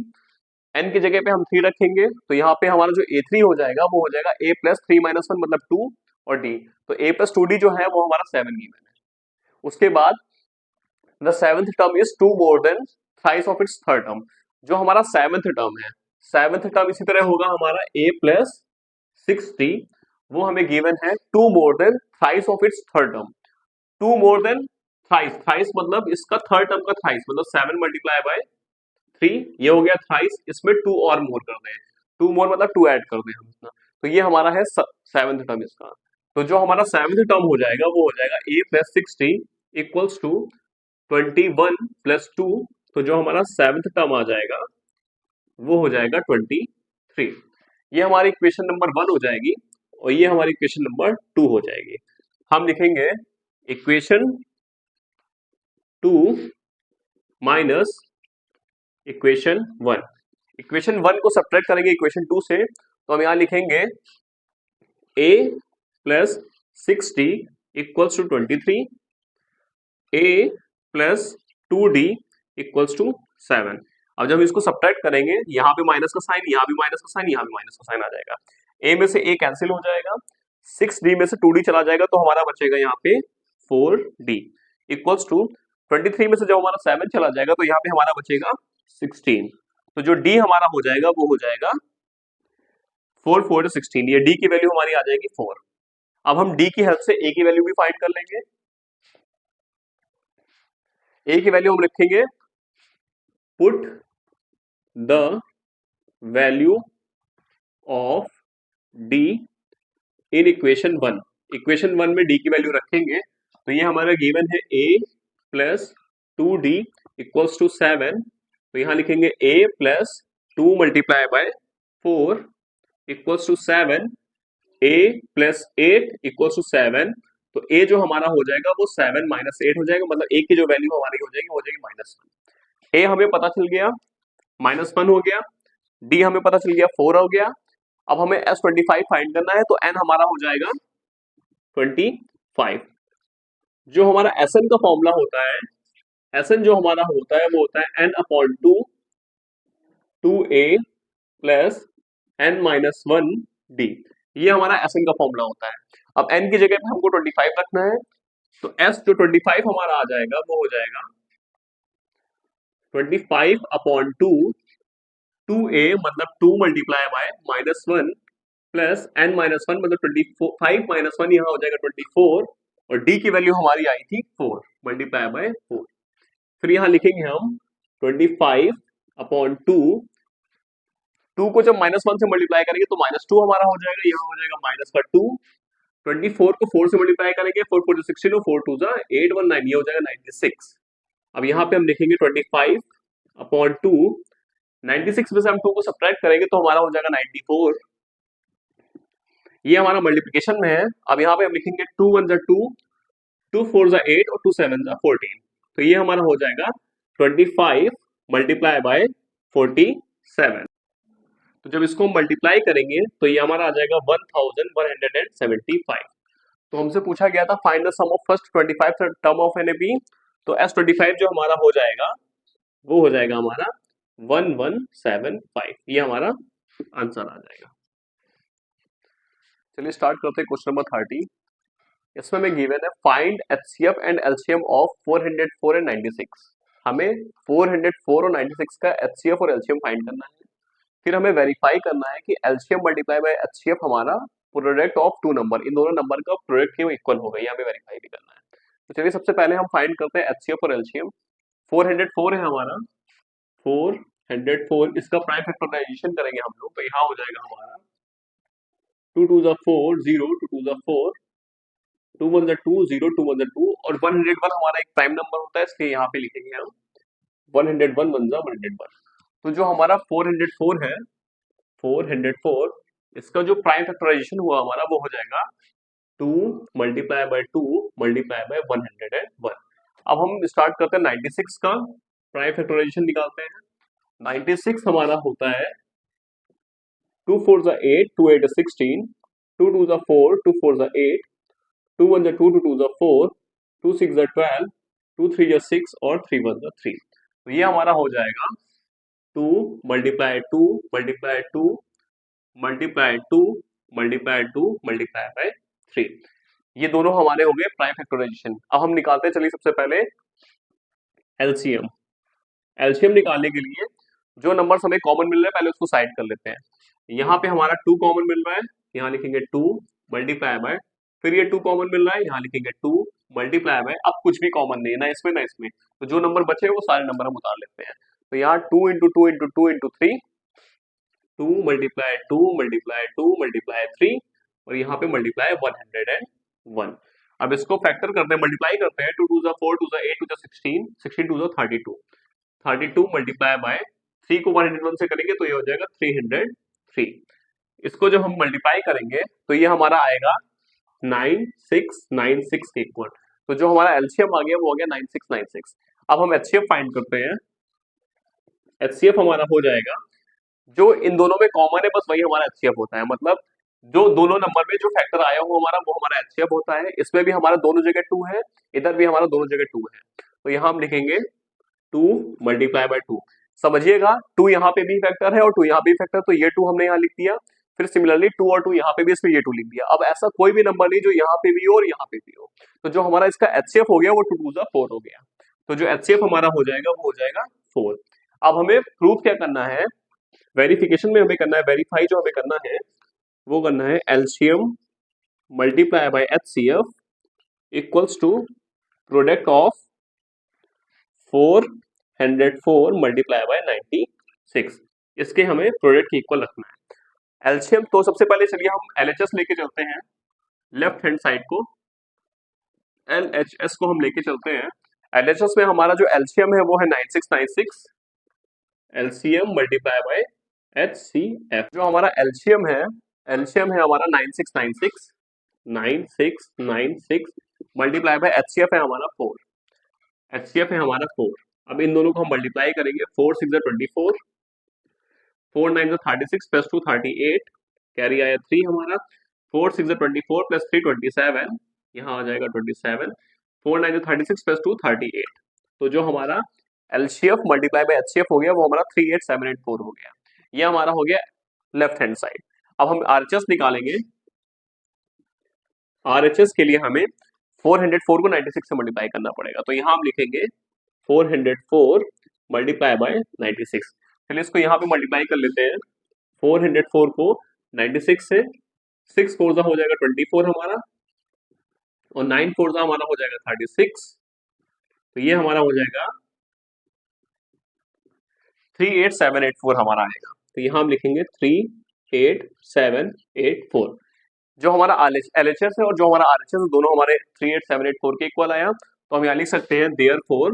Speaker 1: n की जगह पे हम 3 रखेंगे तो यहाँ पे हमारा जो a3 हो जाएगा वो हो जाएगा a plus three minus one मतलब 2 और d। तो a प्लस टू डी जो है वो हमारा 7 गिवन है। उसके बाद the seventh term is 2 more than thrice of its third term. जो हमारा सेवेंथ टर्म है, सेवेंथ टर्म इसी तरह होगा हमारा a प्लस 6d, वो हमें गिवन है 2 more than thrice of its third term. 2 more than thrice, thrice मतलब इसका थर्ड टर्म का थ्राइस मतलब 7 मल्टीप्लाई बाय 3, ये हो गया थ्राइस। इसमें 2 और मोर कर दें, 2 मोर मतलब 2 ऐड कर दें हम इसमें, तो ये हमारा है सेवेंथ टर्म इसका। तो जो हमारा सेवेंथ टर्म हो जाएगा वो हो जाएगा a plus 6d equals to 21 plus 2, तो जो हमारा सेवंथ टर्म आ जाएगा वो हो जाएगा 23। ये हमारी इक्वेशन नंबर 1 हो जाएगी और ये हमारी इक्वेशन नंबर 2 हो जाएगी। हम लिखेंगे इक्वेशन 2 माइनस इक्वेशन 1। इक्वेशन 1 को सब्ट्रैक्ट करेंगे इक्वेशन 2 से, तो हम यहां लिखेंगे a plus 6d equals to 23, a plus 2d equals to 7। अब जब हम इसको सब्ट्रैक्ट करेंगे, यहाँ पे माइनस का साइन, यहाँ भी माइनस का साइन, यहाँ भी माइनस का साइन आ जाएगा। a में से a कैंसिल हो जाएगा, 6d में से 2d चला जाएगा, तो हमारा बचेगा यहाँ पे 4d इक्वल्स टू 23 में से जब हमारा 7 चला जाएगा, तो यहाँ पे हमारा बचेगा 16। तो जो d हमारा हो जाएगा वो हो जाएगा 4 4 16। ये d की वैल्यू हमारी आ जाएगी 4। अब हम d की हेल्प से a की वैल्यू भी फाइंड कर लेंगे। a की वैल्यू हम लिखेंगे put the value of d in equation 1। Equation 1 में d की वैल्यू रखेंगे, तो ये हमारा गिवन है a plus 2d equals to 7। तो यहां लिखेंगे a plus 2 multiply by 4 equals to 7, a plus 8 equals to 7। तो a जो हमारा हो जाएगा वो 7 माइनस 8 हो जाएगा, मतलब a की जो वैल्यू हमारी हो जाएगी -1। a हमें पता चल गया -1 हो गया, d हमें पता चल गया 4 हो गया। अब हमें S25 फाइंड करना है, तो n हमारा हो जाएगा 25। जो हमारा Sn का फॉर्मूला होता है, Sn जो हमारा होता है वो होता है n/2 2a प्लस n-1d। ये हमारा Sn का फॉर्मूला होता है। अब n की जगह पे हमको 25 रखना है, तो S जो 25 हमारा आ जाएगा वो हो जाएगा 25/2 2a मतलब 2 मल्टीप्लाई बाय -1 प्लस n-1 मतलब 25 -1 यहाँ हो जाएगा 24, और d की वैल्यू हमारी आई थी 4 मल्टीप्लाई बाय 4। फिर यहाँ लिखेंगे हम 25/2, 2 को जब -1 से मल्टीप्लाई करेंगे तो -2 हमारा हो जाएगा, यहाँ हो जाएगा -2। 24 को 4 से मल्टीप्लाई करेंगे, 4 4 16 और 4 2 8 1 9, ये हो जाएगा 96। अब यहाँ पे हम लिखेंगे 25/2, 96 में से हम 2 को सब्ट्रैक्ट करेंगे तो हमारा हो जाएगा 94। ये हमारा मल्टीप्लिकेशन में है। अब यहाँ पे हम लिखेंगे 2 1 2, 2 4 8 और 2 7 14। तो ये हमारा हो जाएगा 25 मल्टीप्लाई बाय 47। तो जब इसको मल्टीप्लाई करेंगे तो ये हमारा आ जाएगा 1175। तो हमसे पूछा गया था find the sum of first 25 term of an A B. तो S25 जो हमारा हो जाएगा वो हो जाएगा हमारा 1175। ये हमारा आंसर आ जाएगा। चलिए स्टार्ट करते हैं क्वेश्चन नंबर 30। इसमें हमें गिवन है find HCF and LCM of 404 and 96। हमें 404 और 96 का HCF और LCM फाइंड करना है। फिर हमें वेरीफाई करना है कि LCM मल्टीप्लाई बाय HCF हमारा प्रोडक्ट ऑफ टू नंबर, इन दोनों नंबर का प्रोडक्ट के इक्वल हो गई, हमें वेरीफाई भी करना है। तो चलिए सबसे पहले हम फाइंड करते हैं HCF और LCM। 404 है हमारा, 404 इसका प्राइम फैक्टराइजेशन करेंगे हम लोग, तो यहाँ हो जाएगा हमारा 2 2 4 0, 2 2 4, 2 1 2 0, 2 1 2, और 101 हमारा एक प्राइम नंबर होता है, इसलिए यहाँ पे लिखेंगे हम 101 1 101। तो जो हमारा 404 है, 404 इसका जो प्राइम फैक्टराइजेशन हुआ हमारा वो हो जाएगा 2 मल्टीप्लाई बाय 2 मल्टीप्लाई बाय 101। अब हम स्टार्ट करते हैं 96 का प्राइम फैक्टराइजेशन निकालते हैं। 96 हमारा होता है 2 4 8, 2 8 16, 2 2 4, 2 4 8, 2 1 2, 2 2 4, 2 6 12, 2 3 6 और 3 1 3। तो ये हमारा हो जाएगा 2 multiply 2 multiply 2 multiply 2 multiply 2 multiply bye 3। ये दोनों हमारे हो गए प्राइम फैक्टराइजेशन। अब हम निकालते हैं, चलिए सबसे पहले एलसीएम। एलसीएम निकालने के लिए जो नंबर हमें कॉमन मिल रहा है पहले उसको साइड कर लेते हैं। यहाँ पे हमारा 2 कॉमन मिल रहा है, यहाँ लिखेंगे 2 मल्टीप्लाई बाय, फिर ये 2 कॉमन मिल रहा है, यहाँ लिखेंगे 2 मल्टीप्लाई बाय। अब कुछ भी कॉमन नहीं है, ना इसमें ना इसमें, तो जो नंबर बचे वो सारे नंबर हम उतार लेते हैं। तो यहाँ 2 into 2 into 2 into 3, 2 multiply 2 multiply 2 multiply 3, और यहाँ पे मल्टीप्लाई 101। अब इसको फैक्टर करते हैं, मल्टीप्लाई करते हैं, 2 2 जा 4, 2 जा 8, 2 जा 16, 16 2 जा 32, 32 मल्टीप्लाई बाय 3 को 101 से करेंगे तो ये हो जाएगा 303। इसको जब हम मल्टीप्लाई करेंगे तो ये हमारा आएगा 9696 के इक्वल। तो जो हमारा एलसीएम आ गया वो हो गया 9696। अब हम एचसीएफ फाइंड करते हैं। एचसीएफ हमारा हो जाएगा, जो इन दोनों में कॉमन है बस वही हमारा एचसीएफ होता है, मतलब जो दोनों नंबर में जो फैक्टर आया हो हमारा वो हमारा एचसीएफ होता है। इसमें भी हमारा दोनों जगह 2 है, इधर भी हमारा दोनों जगह 2 है, तो यहाँ हम लिखेंगे 2 मल्टीप्लाई बाय 2। समझिएगा 2 यहाँ पे भी फैक्टर है और 2 यहाँ पे भी फैक्टर, तो ये 2 हमने यहाँ लिख दिया, फिर सिमिलरली 2 और 2 यहाँ पे भी, इसमें ये 2 लिख दिया। अब ऐसा कोई भी नंबर नहीं जो यहाँ पे भी हो और यहाँ पे भी हो, तो जो हमारा इसका एचसीएफ हो गया वो 2 2 4 हो गया, तो जो एचसीएफ हमारा हो जाएगा वो हो जाएगा 4। अब हमें प्रूफ क्या करना है, वेरिफिकेशन में हमें करना है, वेरीफाई जो हमें करना है वो करना है LCM multiply by HCF equals to product of 404 multiply by 96। इसके हमें प्रोडक्ट के इक्वल रखना है एलसीएम। तो सबसे पहले चलिए हम एलएचएस लेके चलते हैं, लेफ्ट हैंड साइड को एलएचएस को हम लेके चलते हैं। एलएचएस में हमारा जो एलसीएम है वो है 9696, एलसीएम मल्टीप्लाई बाय एचसीएफ। जो हमारा एलसीएम है हमारा 9696, 9696 मल्टीप्लाई बाय एचसीएफ है हमारा 4, एचसीएफ है हमारा 4। अब इन दोनों को हम मल्टीप्लाई करेंगे, 4 6 24, 4 9 36 प्लस 2 38, कैरी आया 3 हमारा, 4 6 24 प्लस 3 27, यहाँ आ जाएगा 27, 4 9 36 प्लस 2 38। तो जो हमारा एलसीएफ मल्टीप्लाई बाय एचसीएफ हो गया वो हमारा 38784 हो गया। ये हमारा हो गया लेफ्ट हैंड साइड। अब हम आरएचएस निकालेंगे। आरएचएस के लिए हमें 404 को 96 से मल्टीप्लाई करना पड़ेगा, तो यहाँ हम लिखेंगे 404 मल्टीप्लाई बाय 96। चलिए इसको यहाँ पे मल्टीप्लाई कर लेते हैं, 404 को 96 से, 6 4 हो जाएगा 24 हमारा, और 9 4 हमारा हो जाएगा 36, तो ये हमारा हो जाएगा 38784 हमारा आएगा। तो यहाँ हम लिखेंगे 38784। जो हमारा एलएचएस है और जो हमारा आरएचएस है दोनों हमारे 38784 के इक्वल आया, तो हम यहाँ लिख सकते हैं therefore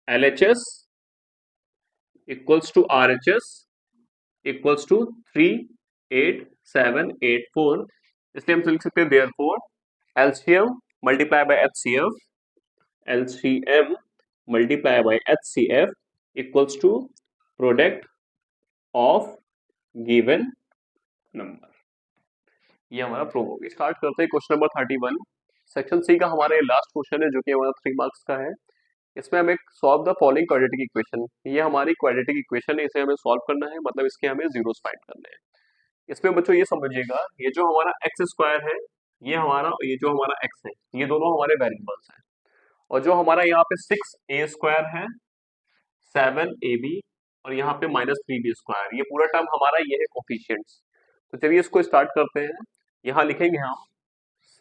Speaker 1: LHS equals to RHS equals to 38784। इसलिए हम लिख सकते हैं therefore LCM multiply by HCF, LCM multiply by HCF equals to product of given number. ये हमारा प्रूफ होगी। स्टार्ट करते हैं क्वेश्चन नंबर 31। सेक्शन सी का हमारा ये लास्ट क्वेश्चन है जो कि हमारा 3 मार्क्स का है। इसमें हमें solve the following quadratic equation, ये हमारी क्वाड्रेटिक इक्वेशन है, इसे हमें सॉल्व करना है, मतलब इसके हमें जीरोस फाइंड करने हैं। इसमें बच्चों ये समझिएगा, ये जो हमारा एक्स स्क्वायर है, ये जो हमारा एक्स है, ये दोनों हमारे वेरिएबल्स हैं, और जो हमारा यहाँ पे 6a स्क्वायर है, 7ab और यहाँ पे -3b स्क्वायर, ये पूरा टर्म हमारा ये है कोफिशिएंट्स। तो चलिए इसको स्टार्ट करते हैं। यहाँ लिखेंगे हम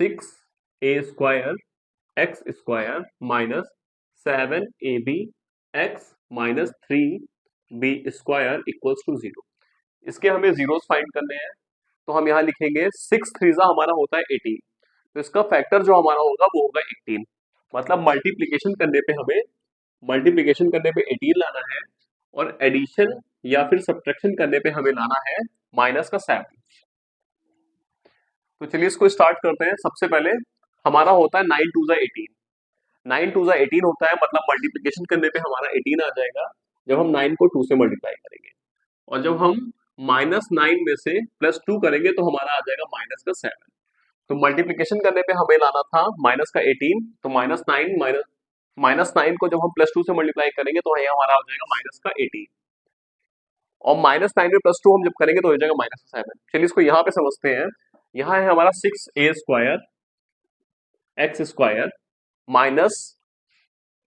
Speaker 1: 6a square X square minus 7ab X minus 3b square equals to 0। इसके हमें जीरोस फाइंड करने हैं, तो हम यहाँ लिखेंगे 6 3 हमारा होता है 18, तो इसका फैक्टर जो हमारा होगा वो होगा 18, मतलब मल्टीप्लीकेशन करने पे 18 लाना है, और एडिशन या फिर सब्ट्रैक्शन करने पे हमें लाना है माइनस का 7। तो चलिए इसको स्टार्ट करते हैं। सबसे पहले हमारा होता है 9 2 18, 9 2 18 होता है, मतलब मल्टीप्लीकेशन करने पे हमारा 18 आ जाएगा जब हम 9 को 2 से मल्टीप्लाई करेंगे, और जब हम -9 में से +2 करेंगे तो हमारा आ जाएगा माइनस का 7। तो मल्टीप्लीकेशन करने पे हमें लाना था माइनस का 18, तो -9 को जब हम +2 से मल्टीप्लाई करेंगे तो यहाँ हमारा हो जाएगा माइनस का 18, और -9 में +2 हम जब करेंगे तो हो जाएगा माइनस का 7। चलिए इसको यहाँ पे समझते हैं। यहाँ है हमारा 6a square X square minus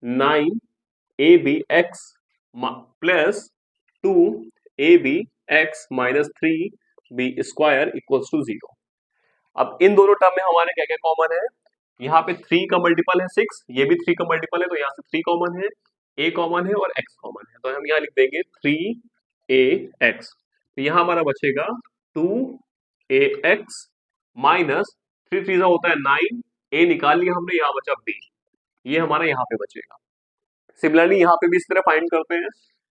Speaker 1: 9ab X plus 2ab X minus 3b square equals to 0। अब इन दोनों टर्म में हमारे क्या क्या कॉमन है, यहाँ पे 3 का मल्टीपल है 6, ये भी 3 का मल्टीपल है, तो यहाँ से 3 कॉमन है, a कॉमन है और x कॉमन है, तो हम यहाँ लिख देंगे 3ax। तो यहाँ हमारा बचेगा 2ax माइनस 3 3 होता है 9, ए निकाल लिया हमने, यहाँ बचा बी, ये हमारा यहाँ पे बचेगा। सिमिलरली यहाँ पे भी इस तरह फाइंड करते हैं,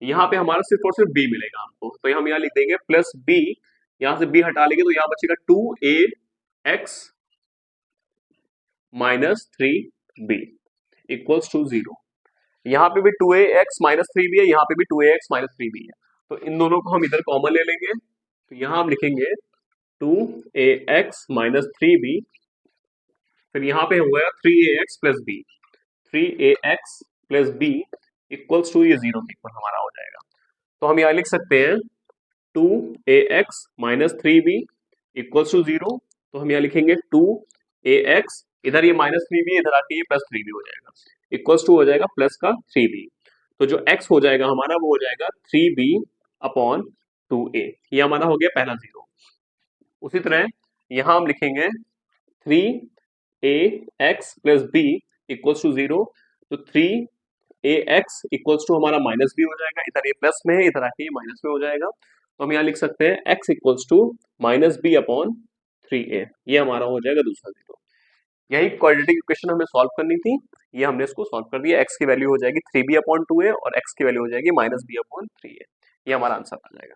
Speaker 1: यहाँ पे हमारा सिर्फ और सिर्फ बी मिलेगा हमको, तो हम यहाँ लिख देंगे प्लस बी, यहाँ से बी हटा लेंगे तो यहाँ बचेगा 2ax minus 3b equals to 0। यहाँ पे भी 2ax माइनस 3b है, यहाँ पे भी 2ax माइनस 3b है, तो इन दोनों को हम इधर कॉमन ले लेंगे, तो यहाँ हम लिखेंगे 2ax माइनस 3b, फिर यहाँ पे हो गया 3ax plus b, 3ax plus b equals to, ये 0 के इक्वल हमारा हो जाएगा। तो हम यहाँ लिख सकते हैं 2ax minus 3b equals to 0, तो हम यहाँ लिखेंगे 2ax, इधर ये माइनस 3b, इधर आके ये प्लस 3b हो जाएगा, इक्वल्स टू हो जाएगा प्लस का 3b, तो जो x हो जाएगा हमारा वो हो जाएगा 3b अपॉन 2a, ये हमारा हो गया पहला 0। उसी तरह यहाँ हम लिखेंगे 3ax plus b equals to 0, तो 3ax इक्वल्स टू हमारा माइनस b हो जाएगा, इधर ये प्लस में है, इधर आके ये माइनस में हो जाएगा, तो हम यहाँ लिख सकते हैं x equals to minus B upon 3a, ये हमारा हो जाएगा दूसरा 0। यही क्वाड्रेटिक इक्वेशन हमें सॉल्व करनी थी, ये हमने इसको सॉल्व कर दिया, x की वैल्यू हो जाएगी 3b अपॉन 2a और x की वैल्यू हो जाएगी माइनस बी अपॉन 3a, ये हमारा आंसर आ जाएगा।